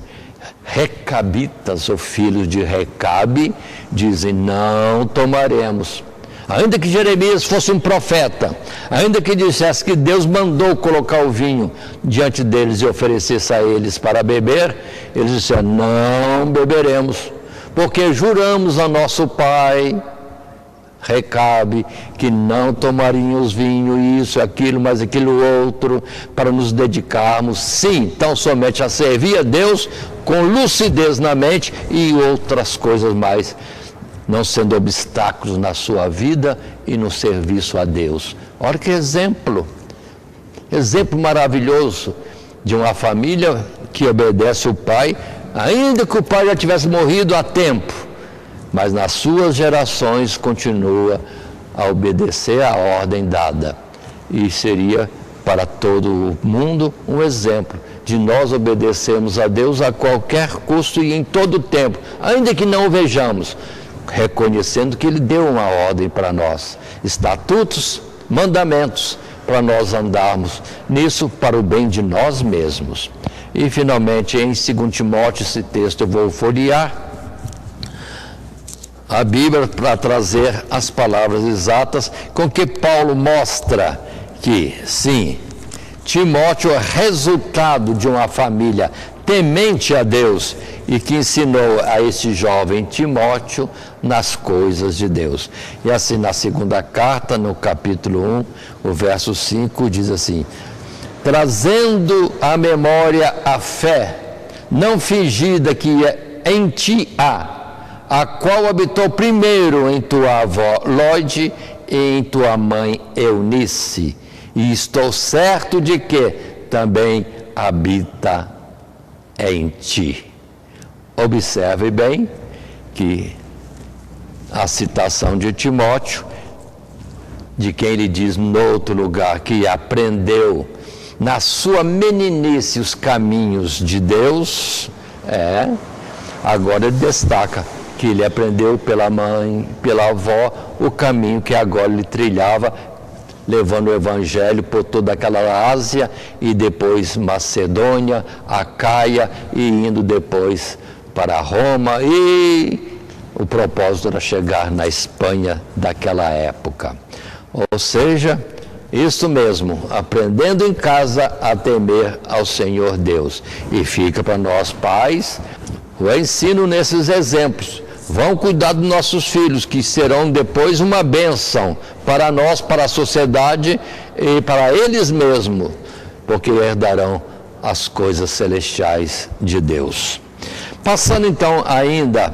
recabitas, ou filhos de Recabe, dizem: não tomaremos. Ainda que Jeremias fosse um profeta, ainda que dissesse que Deus mandou colocar o vinho diante deles e oferecesse a eles para beber, eles disseram: não beberemos, porque juramos a nosso pai Recabe que não tomaríamos vinho, isso, aquilo, mas aquilo outro, para nos dedicarmos, sim, tão somente a servir a Deus com lucidez na mente e outras coisas mais, não sendo obstáculos na sua vida e no serviço a Deus. Olha que exemplo maravilhoso de uma família que obedece o pai, ainda que o pai já tivesse morrido há tempo, mas nas suas gerações continua a obedecer à ordem dada. E seria para todo o mundo um exemplo de nós obedecermos a Deus a qualquer custo e em todo tempo, ainda que não o vejamos, reconhecendo que Ele deu uma ordem para nós, estatutos, mandamentos, para nós andarmos nisso para o bem de nós mesmos. E finalmente em 2 Timóteo, esse texto eu vou folhear a Bíblia para trazer as palavras exatas com que Paulo mostra que, sim, Timóteo é resultado de uma família temente a Deus e que ensinou a esse jovem Timóteo nas coisas de Deus. E assim, na segunda carta, no capítulo 1, o verso 5, diz assim: trazendo à memória a fé não fingida que em ti há, a qual habitou primeiro em tua avó Lode e em tua mãe Eunice, e estou certo de que também habita em ti. Observe bem que a citação de Timóteo, de quem ele diz no outro lugar que aprendeu na sua meninice os caminhos de Deus, agora ele destaca que ele aprendeu pela mãe, pela avó, o caminho que agora ele trilhava, levando o evangelho por toda aquela Ásia e depois Macedônia, Acaia e indo depois para Roma, e o propósito era chegar na Espanha daquela época. Ou seja, isso mesmo, aprendendo em casa a temer ao Senhor Deus. E fica para nós pais o ensino nesses exemplos. Vão cuidar dos nossos filhos, que serão depois uma bênção para nós, para a sociedade e para eles mesmos, porque herdarão as coisas celestiais de Deus. Passando então ainda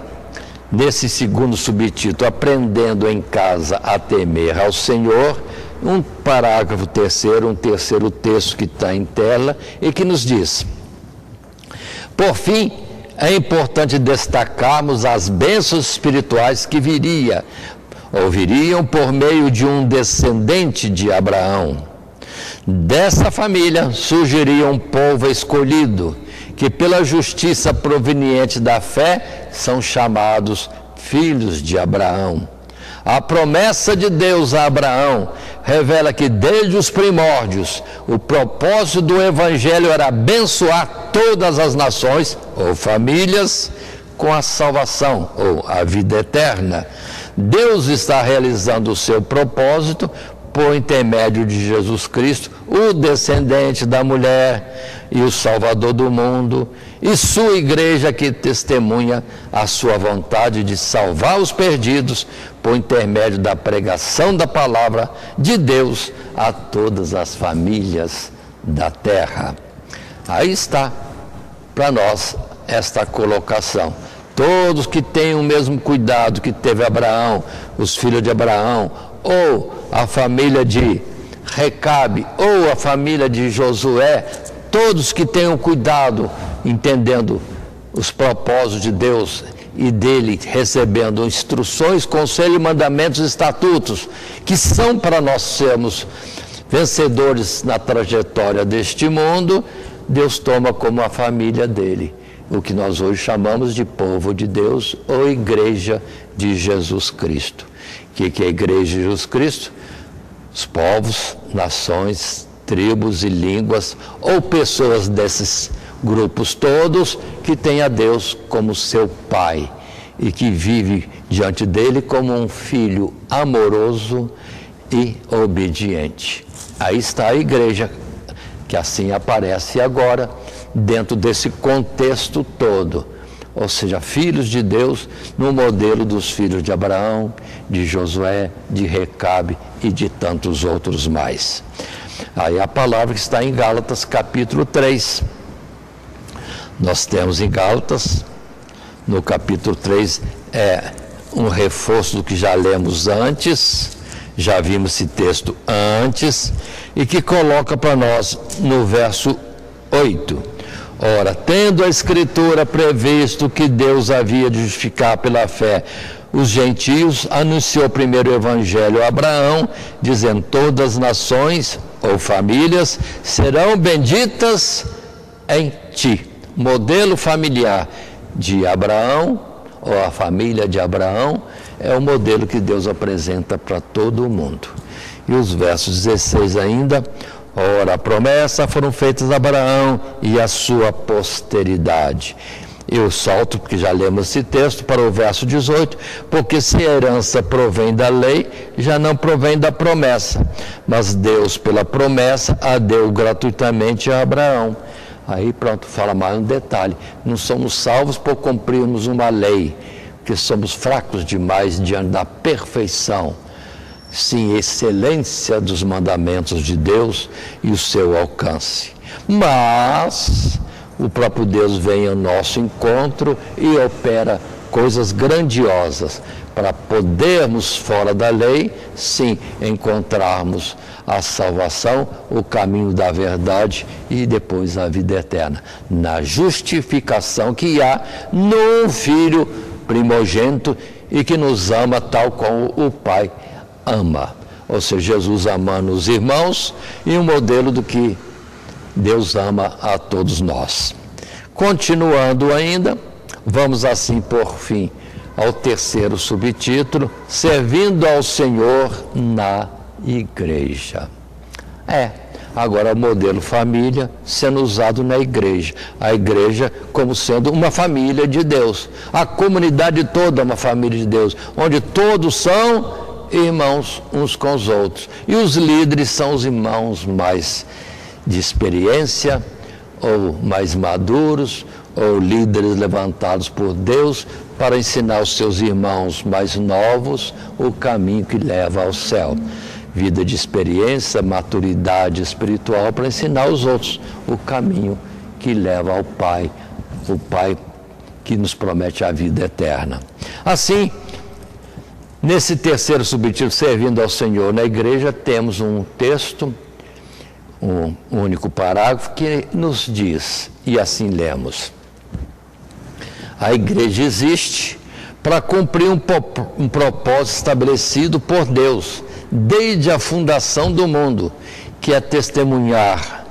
nesse segundo subtítulo, aprendendo em casa a temer ao Senhor, um parágrafo terceiro, um terceiro texto que está em tela e que nos diz: por fim, é importante destacarmos as bênçãos espirituais que viriam por meio de um descendente de Abraão. Dessa família surgiria um povo escolhido, que pela justiça proveniente da fé são chamados filhos de Abraão. A promessa de Deus a Abraão revela que desde os primórdios o propósito do Evangelho era abençoar todas as nações ou famílias com a salvação ou a vida eterna. Deus está realizando o seu propósito por intermédio de Jesus Cristo, o descendente da mulher e o Salvador do mundo, e sua igreja que testemunha a sua vontade de salvar os perdidos por intermédio da pregação da palavra de Deus a todas as famílias da terra. Aí está para nós esta colocação. Todos que têm o mesmo cuidado que teve Abraão, os filhos de Abraão, ou a família de Recabe, ou a família de Josué, todos que tenham cuidado, entendendo os propósitos de Deus e dele recebendo instruções, conselhos, mandamentos e estatutos, que são para nós sermos vencedores na trajetória deste mundo, Deus toma como a família dele, o que nós hoje chamamos de povo de Deus ou igreja de Jesus Cristo. O que é a igreja de Jesus Cristo? Os povos, nações, tribos e línguas, ou pessoas desses grupos todos que têm a Deus como seu Pai e que vive diante dele como um filho amoroso e obediente. Aí está a igreja, que assim aparece agora dentro desse contexto todo, ou seja, filhos de Deus no modelo dos filhos de Abraão, de Josué, de Recabe e de tantos outros mais. Aí a palavra que está em Gálatas capítulo 3. Nós temos em Gálatas, no capítulo 3, um reforço do que já lemos antes, já vimos esse texto antes, e que coloca para nós no verso 8. Ora, tendo a Escritura previsto que Deus havia de justificar pela fé os gentios, anunciou primeiro o Evangelho a Abraão, dizendo: todas as nações ou famílias serão benditas em ti. Modelo familiar de Abraão, ou a família de Abraão, é o modelo que Deus apresenta para todo o mundo. E os versos 16 ainda: ora, a promessa foram feitas a Abraão e a sua posteridade. Eu salto, porque já lemos esse texto, para o verso 18, porque se a herança provém da lei, já não provém da promessa, mas Deus, pela promessa, a deu gratuitamente a Abraão. Aí pronto, fala mais um detalhe: não somos salvos por cumprirmos uma lei, porque somos fracos demais diante da perfeição. Sim, excelência dos mandamentos de Deus e o seu alcance. Mas o próprio Deus vem ao nosso encontro e opera coisas grandiosas para podermos, fora da lei, sim, encontrarmos a salvação, o caminho da verdade e depois a vida eterna, na justificação que há no Filho primogênito e que nos ama tal como o Pai ama. Ou seja, Jesus amando os irmãos e um modelo do que Deus ama a todos nós. Continuando ainda, vamos assim por fim ao terceiro subtítulo, servindo ao Senhor na igreja. Agora o modelo família sendo usado na igreja. A igreja como sendo uma família de Deus. A comunidade toda é uma família de Deus, onde todos são irmãos uns com os outros. E os líderes são os irmãos mais de experiência, ou mais maduros, ou líderes levantados por Deus para ensinar aos seus irmãos mais novos o caminho que leva ao céu. Vida de experiência, maturidade espiritual para ensinar aos outros o caminho que leva ao Pai, o Pai que nos promete a vida eterna. Assim, nesse terceiro subtítulo, servindo ao Senhor na igreja, temos um texto, um único parágrafo que nos diz, e assim lemos: a igreja existe para cumprir um propósito estabelecido por Deus desde a fundação do mundo, que é testemunhar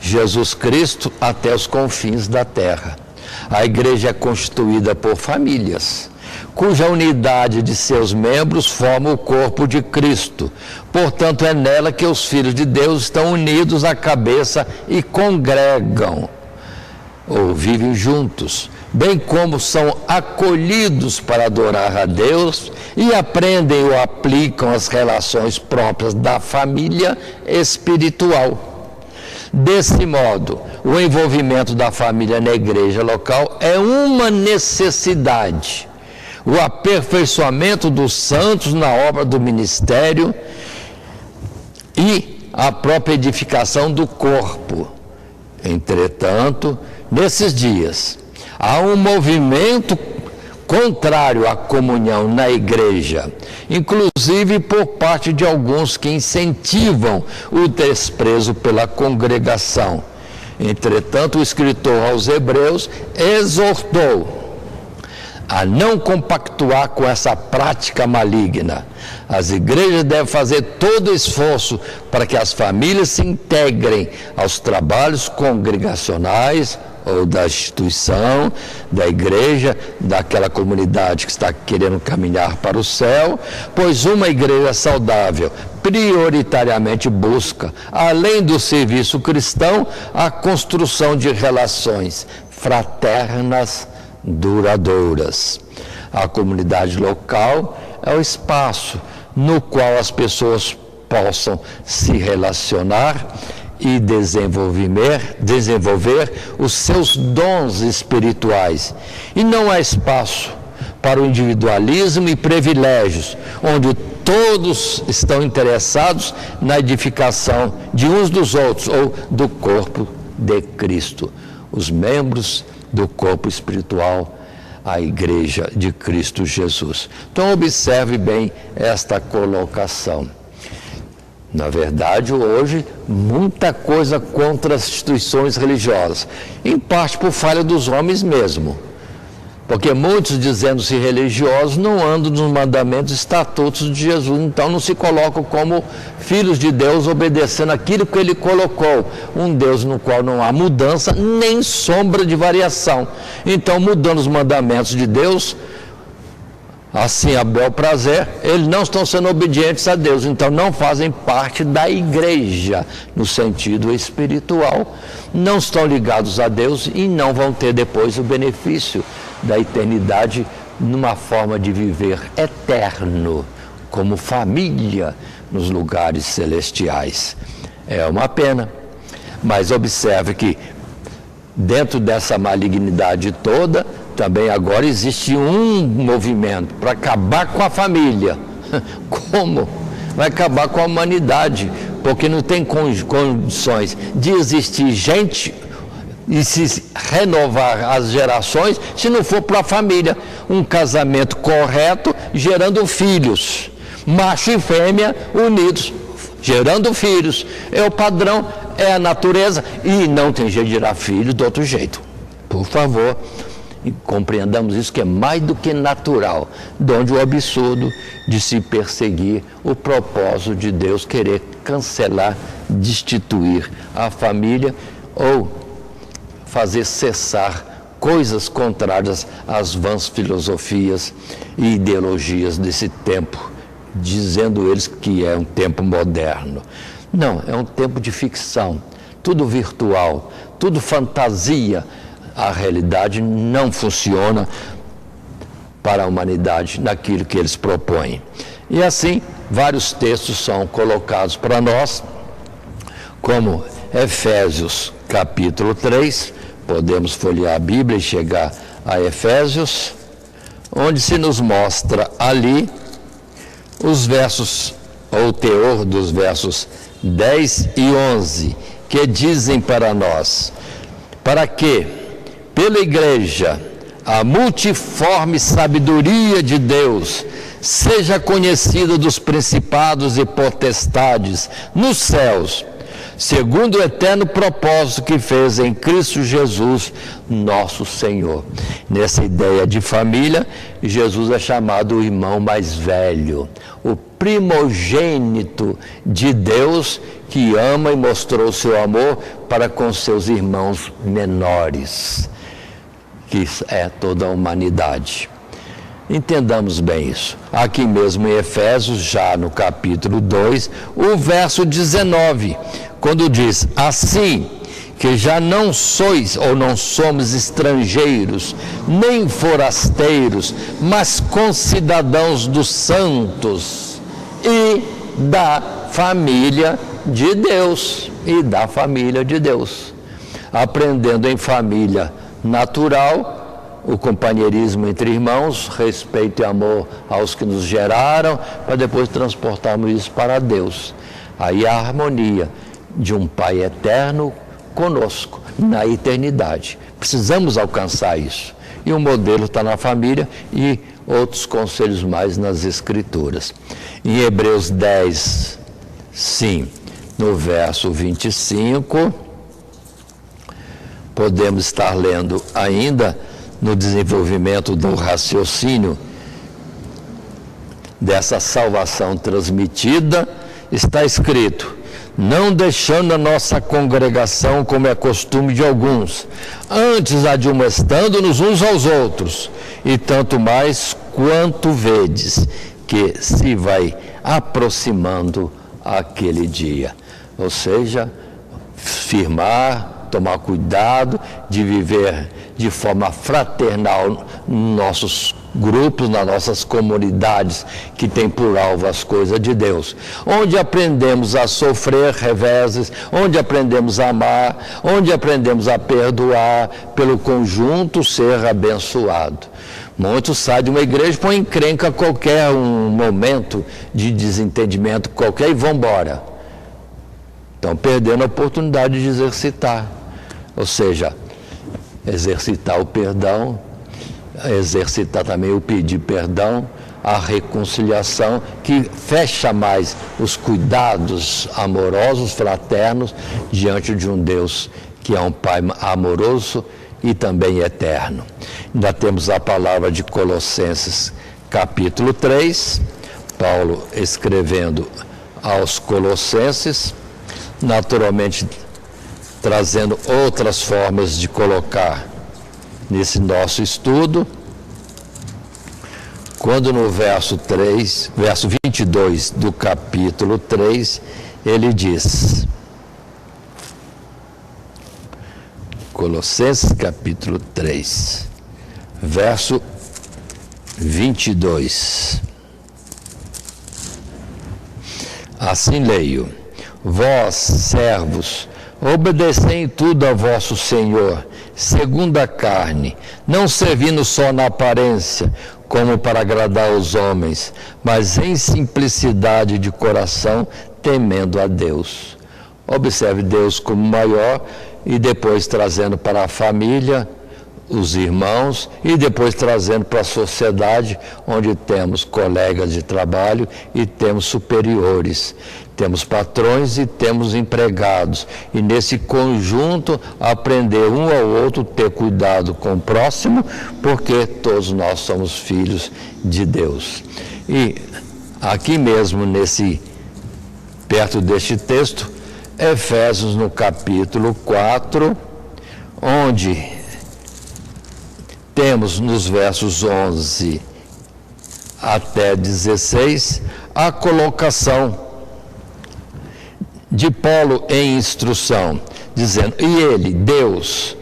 Jesus Cristo até os confins da terra. A igreja é constituída por famílias, cuja unidade de seus membros forma o corpo de Cristo. Portanto, é nela que os filhos de Deus estão unidos à cabeça e congregam, ou vivem juntos, bem como são acolhidos para adorar a Deus e aprendem ou aplicam as relações próprias da família espiritual. Desse modo, o envolvimento da família na igreja local é uma necessidade. O aperfeiçoamento dos santos na obra do ministério e a própria edificação do corpo. Entretanto, nesses dias, há um movimento contrário à comunhão na igreja, inclusive por parte de alguns que incentivam o desprezo pela congregação. Entretanto, o escritor aos Hebreus exortou a não compactuar com essa prática maligna. As igrejas devem fazer todo o esforço para que as famílias se integrem aos trabalhos congregacionais ou da instituição, da igreja, daquela comunidade que está querendo caminhar para o céu, pois uma igreja saudável prioritariamente busca, além do serviço cristão, a construção de relações fraternas duradouras. A comunidade local é o espaço no qual as pessoas possam se relacionar e desenvolver os seus dons espirituais. E não há espaço para o individualismo e privilégios, onde todos estão interessados na edificação de uns dos outros, ou do corpo de Cristo, os membros do corpo espiritual, a igreja de Cristo Jesus. Então observe bem esta colocação. Na verdade, hoje, muita coisa contra as instituições religiosas, em parte por falha dos homens mesmo, porque muitos, dizendo-se religiosos, não andam nos mandamentos e estatutos de Jesus, então não se colocam como filhos de Deus, obedecendo aquilo que Ele colocou, um Deus no qual não há mudança, nem sombra de variação. Então, mudando os mandamentos de Deus, assim a bel prazer, eles não estão sendo obedientes a Deus, então não fazem parte da igreja, no sentido espiritual, não estão ligados a Deus e não vão ter depois o benefício da eternidade numa forma de viver eterno, como família nos lugares celestiais. É uma pena, mas observe que dentro dessa malignidade toda, também agora existe um movimento para acabar com a família. Como? Vai acabar com a humanidade, porque não tem condições de existir gente e se renovar as gerações se não for para a família. Um casamento correto, gerando filhos, macho e fêmea unidos, gerando filhos. É o padrão, é a natureza, e não tem jeito de gerar filho de outro jeito. Por favor, compreendamos isso, que é mais do que natural, de onde o absurdo de se perseguir o propósito de Deus querer cancelar, destituir a família ou fazer cessar coisas contrárias às vãs filosofias e ideologias desse tempo, dizendo eles que é um tempo moderno. Não, é um tempo de ficção, tudo virtual, tudo fantasia. A realidade não funciona para a humanidade naquilo que eles propõem. E assim, vários textos são colocados para nós, como Efésios capítulo 3, podemos folhear a Bíblia e chegar a Efésios, onde se nos mostra ali os versos, ou o teor dos versos 10 e 11, que dizem para nós, para que, pela igreja, a multiforme sabedoria de Deus seja conhecida dos principados e potestades nos céus, segundo o eterno propósito que fez em Cristo Jesus, nosso Senhor. Nessa ideia de família, Jesus é chamado o irmão mais velho, o primogênito de Deus, que ama e mostrou o seu amor para com seus irmãos menores, que é toda a humanidade. Entendamos bem isso. Aqui mesmo em Efésios, já no capítulo 2, o verso 19, quando diz, assim que já não sois ou não somos estrangeiros, nem forasteiros, mas concidadãos dos santos e da família de Deus. E da família de Deus. Aprendendo em família natural, o companheirismo entre irmãos, respeito e amor aos que nos geraram, para depois transportarmos isso para Deus. Aí a harmonia de um Pai eterno conosco, na eternidade. Precisamos alcançar isso. E o modelo está na família e outros conselhos mais nas Escrituras. Em Hebreus 10, sim, no verso 25, podemos estar lendo ainda no desenvolvimento do raciocínio dessa salvação transmitida, está escrito, não deixando a nossa congregação como é costume de alguns, antes admoestando-nos uns aos outros, e tanto mais quanto vedes que se vai aproximando aquele dia. Ou seja, firmar, tomar cuidado de viver de forma fraternal nos nossos grupos, nas nossas comunidades que tem por alvo as coisas de Deus, onde aprendemos a sofrer reveses, onde aprendemos a amar, onde aprendemos a perdoar, pelo conjunto ser abençoado. Muitos saem de uma igreja, põem encrenca a qualquer um momento de desentendimento qualquer e vão embora. Estão perdendo a oportunidade de exercitar, ou seja, exercitar o perdão, exercitar também o pedir perdão, a reconciliação, que fecha mais os cuidados amorosos, fraternos, diante de um Deus que é um Pai amoroso e também eterno. Ainda temos a palavra de Colossenses, capítulo 3, Paulo escrevendo aos Colossenses, naturalmente trazendo outras formas de colocar nesse nosso estudo, quando no verso 22 do capítulo 3, ele diz, Colossenses capítulo 3, verso 22, assim leio, vós, servos, obedecei em tudo a vosso Senhor, segundo a carne, não servindo só na aparência, como para agradar os homens, mas em simplicidade de coração, temendo a Deus. Observe Deus como maior e depois trazendo para a família, os irmãos, e depois trazendo para a sociedade, onde temos colegas de trabalho e temos superiores. Temos patrões e temos empregados. E nesse conjunto, aprender um ao outro, ter cuidado com o próximo, porque todos nós somos filhos de Deus. E aqui mesmo, perto deste texto, Efésios no capítulo 4, onde temos nos versos 11 até 16 a colocação de Paulo em instrução, dizendo: e ele, Deus,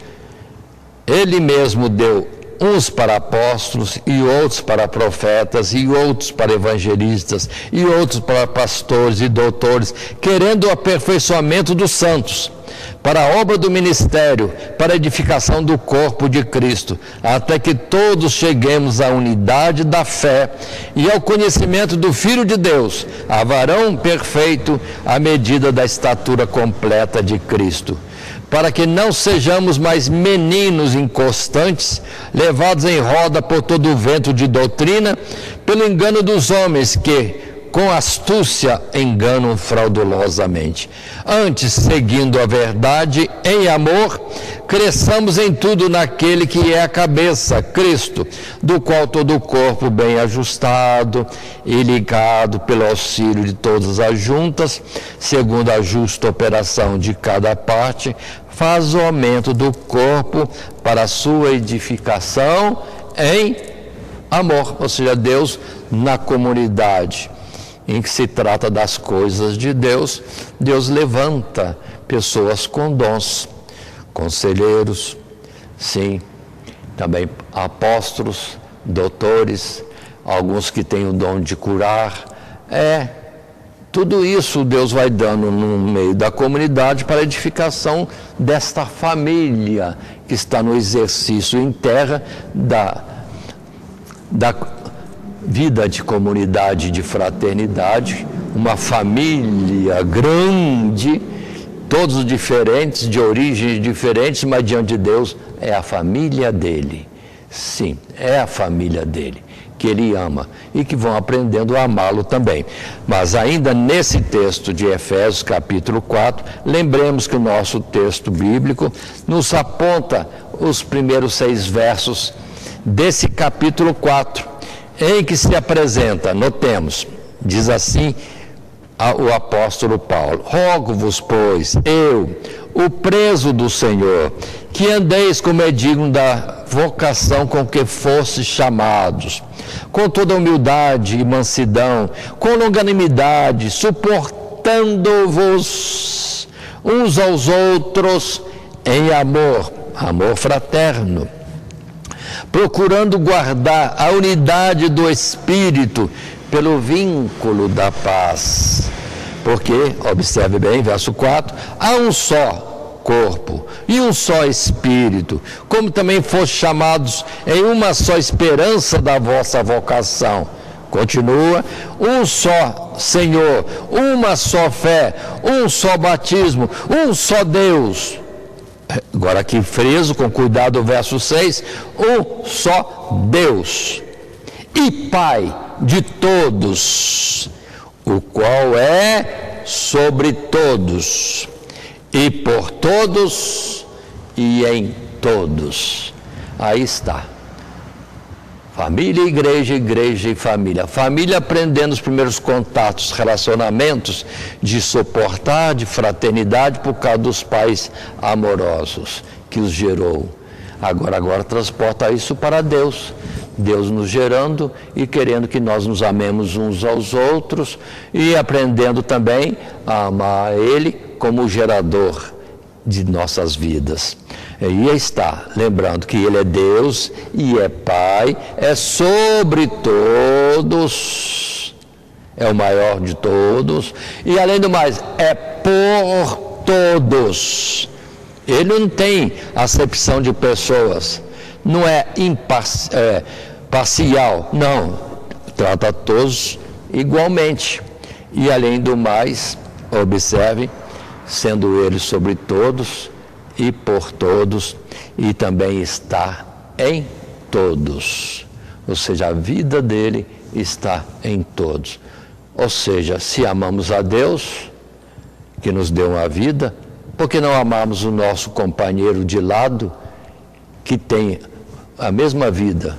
ele mesmo deu uns para apóstolos, e outros para profetas, e outros para evangelistas, e outros para pastores e doutores, querendo o aperfeiçoamento dos santos, para a obra do ministério, para a edificação do corpo de Cristo, até que todos cheguemos à unidade da fé e ao conhecimento do Filho de Deus, a varão perfeito, à medida da estatura completa de Cristo, para que não sejamos mais meninos inconstantes, levados em roda por todo o vento de doutrina, pelo engano dos homens que, com astúcia, enganam fraudulosamente. Antes, seguindo a verdade em amor, cresçamos em tudo naquele que é a cabeça, Cristo, do qual todo o corpo bem ajustado e ligado pelo auxílio de todas as juntas, segundo a justa operação de cada parte, faz o aumento do corpo para a sua edificação em amor. Ou seja, Deus na comunidade em que se trata das coisas de Deus, Deus levanta pessoas com dons, conselheiros, sim, também apóstolos, doutores, alguns que têm o dom de curar. Tudo isso Deus vai dando no meio da comunidade para a edificação desta família que está no exercício em terra da vida de comunidade, de fraternidade, uma família grande, todos diferentes, de origens diferentes, mas diante de Deus é a família dele. Sim, é a família dele, que ele ama e que vão aprendendo a amá-lo também. Mas ainda nesse texto de Efésios capítulo 4, lembremos que o nosso texto bíblico nos aponta os primeiros 6 versos desse capítulo 4, em que se apresenta, notemos, diz assim o apóstolo Paulo: rogo-vos, pois, eu, o preso do Senhor, que andeis como é digno da vocação com que fostes chamados, com toda humildade e mansidão, com longanimidade, suportando-vos uns aos outros em amor fraterno, procurando guardar a unidade do Espírito pelo vínculo da paz. Porque, observe bem, verso 4, há um só corpo e um só Espírito, como também fostes chamados em uma só esperança da vossa vocação. Continua: um só Senhor, uma só fé, um só batismo, um só Deus. Agora aqui friso, com cuidado, o verso 6, um só Deus e Pai de todos, o qual é sobre todos, e por todos, e em todos. Aí está. Família e igreja, igreja e família. Família aprendendo os primeiros contatos, relacionamentos, de suportar, de fraternidade, por causa dos pais amorosos que os gerou. Agora transporta isso para Deus. Deus nos gerando e querendo que nós nos amemos uns aos outros e aprendendo também a amar Ele como gerador de nossas vidas. E está, lembrando que Ele é Deus e é Pai, é sobre todos, é o maior de todos, e além do mais, é por todos. Ele não tem acepção de pessoas, não é parcial, não, trata todos igualmente. E além do mais, observe, sendo Ele sobre todos e por todos, e também está em todos, ou seja, a vida dele está em todos. Ou seja, se amamos a Deus, que nos deu uma vida, por que não amamos o nosso companheiro de lado, que tem a mesma vida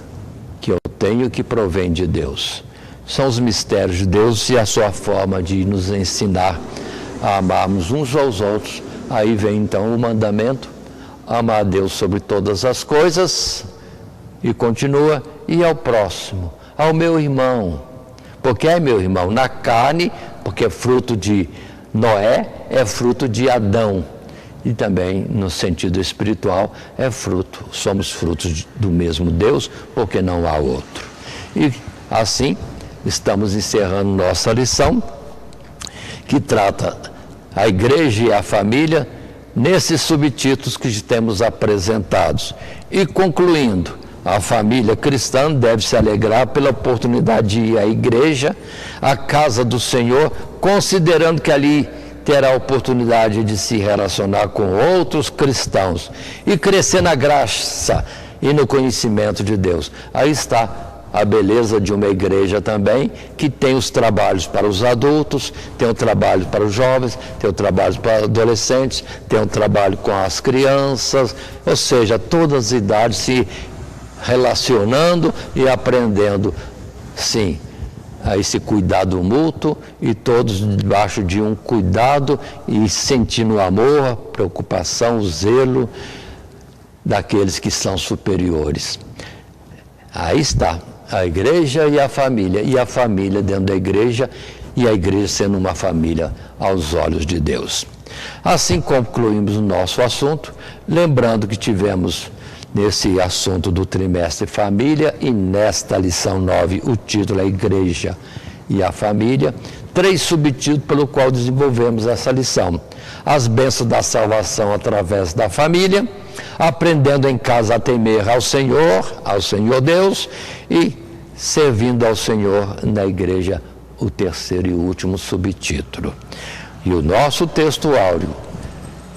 que eu tenho, que provém de Deus? São os mistérios de Deus e a sua forma de nos ensinar a amarmos uns aos outros. Aí vem então o mandamento: amar a Deus sobre todas as coisas E continua, e ao próximo, ao meu irmão. Porque é meu irmão, na carne, porque é fruto de Noé, é fruto de Adão. E também, no sentido espiritual, é fruto, somos frutos do mesmo Deus, porque não há outro. E assim, estamos encerrando nossa lição, que trata a igreja e a família, nesses subtítulos que temos apresentados. E concluindo, a família cristã deve se alegrar pela oportunidade de ir à igreja, à casa do Senhor, considerando que ali terá a oportunidade de se relacionar com outros cristãos e crescer na graça e no conhecimento de Deus. Aí está a beleza de uma igreja também, que tem os trabalhos para os adultos, tem o trabalho para os jovens, tem o trabalho para os adolescentes, tem o trabalho com as crianças, ou seja, todas as idades se relacionando e aprendendo, sim, a esse cuidado mútuo, e todos debaixo de um cuidado e sentindo o amor, a preocupação, o zelo daqueles que são superiores. Aí está a igreja e a família dentro da igreja, e a igreja sendo uma família aos olhos de Deus. Assim concluímos o nosso assunto, lembrando que tivemos nesse assunto do trimestre família, e nesta lição 9 o título é Igreja e a Família, 3 subtítulos pelo qual desenvolvemos essa lição: as bênçãos da salvação através da família, aprendendo em casa a temer ao Senhor Deus, e servindo ao Senhor na igreja, o terceiro e último subtítulo. E o nosso texto áureo: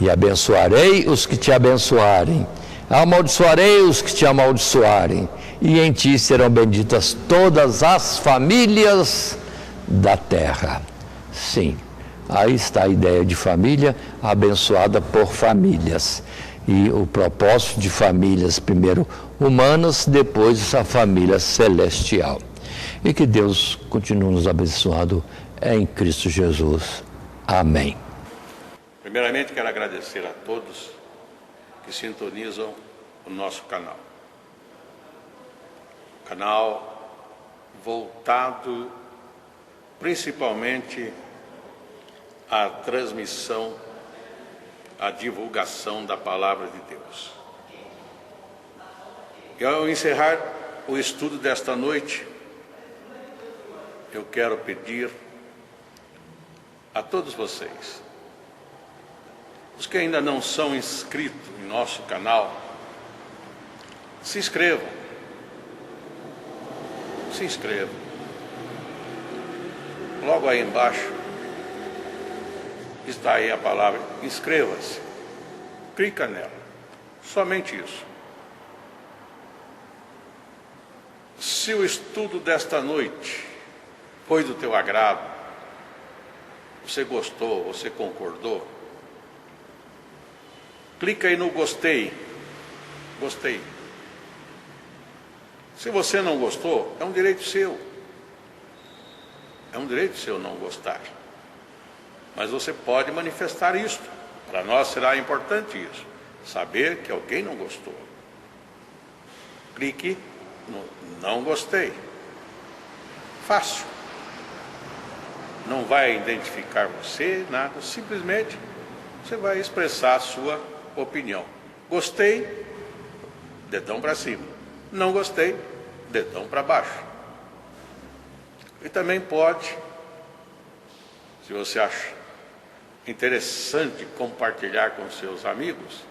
e abençoarei os que te abençoarem, amaldiçoarei os que te amaldiçoarem, e em ti serão benditas todas as famílias da terra. Sim, aí está a ideia de família abençoada por famílias. E o propósito de famílias, primeiro humanas, depois a família celestial. E que Deus continue nos abençoando em Cristo Jesus. Amém. Primeiramente, quero agradecer a todos que sintonizam o nosso canal. Canal voltado principalmente à transmissão, à divulgação da Palavra de Deus. E ao encerrar o estudo desta noite, eu quero pedir a todos vocês, os que ainda não são inscritos em nosso canal, se inscrevam. Se inscrevam. Logo aí embaixo está aí a palavra inscreva-se. Clica nela. Somente isso. Se o estudo desta noite foi do teu agrado, você gostou, você concordou, clica aí no gostei. Gostei. Se você não gostou, é um direito seu. É um direito seu não gostar. Mas você pode manifestar isso. Para nós será importante isso. Saber que alguém não gostou. Clique no não gostei. Fácil. Não vai identificar você, nada. Simplesmente você vai expressar a sua opinião. Gostei, dedão para cima. Não gostei, dedão para baixo. E também pode, se você acha interessante compartilhar com seus amigos,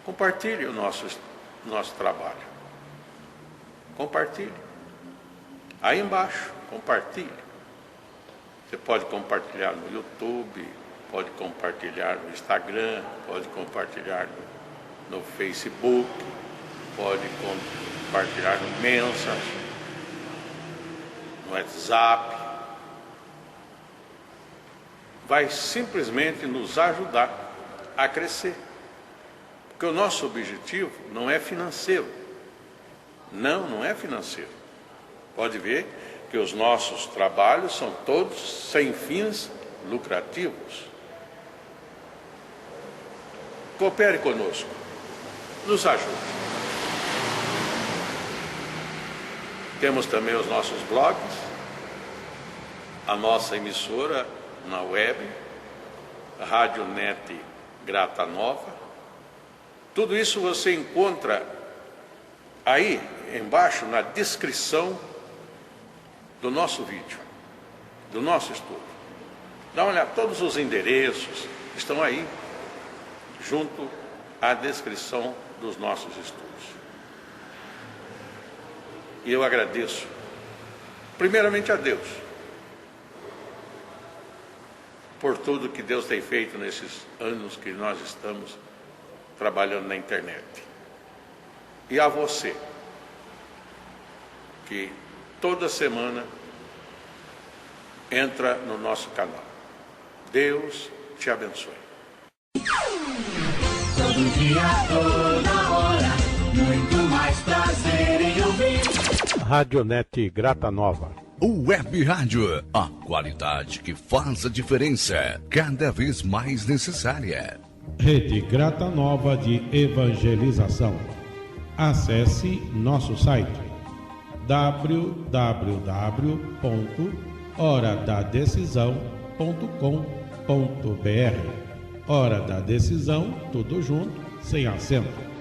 compartilhe o nosso trabalho. Compartilhe. Aí embaixo, compartilhe. Você pode compartilhar no YouTube, pode compartilhar no Instagram, pode compartilhar no Facebook, pode compartilhar no Messenger, no WhatsApp. Vai simplesmente nos ajudar a crescer. Porque o nosso objetivo não é financeiro. Não é financeiro. Pode ver que os nossos trabalhos são todos sem fins lucrativos. Coopere conosco. Nos ajude. Temos também os nossos blogs, a nossa emissora na web, a Rádio Net Grata Nova. Tudo isso você encontra aí embaixo na descrição do nosso vídeo, do nosso estudo. Dá uma olhada, todos os endereços estão aí, junto à descrição dos nossos estudos. E eu agradeço, primeiramente a Deus, por tudo que Deus tem feito nesses anos que nós estamos trabalhando na internet. E a você, que toda semana entra no nosso canal. Deus te abençoe. Todo dia, toda hora, muito mais prazer em ouvir. Radionet Grata Nova. O Web Rádio, a qualidade que faz a diferença, cada vez mais necessária. Rede Grata Nova de Evangelização. Acesse nosso site www.horadadecisão.com.br. Hora da Decisão, tudo junto, sem acento.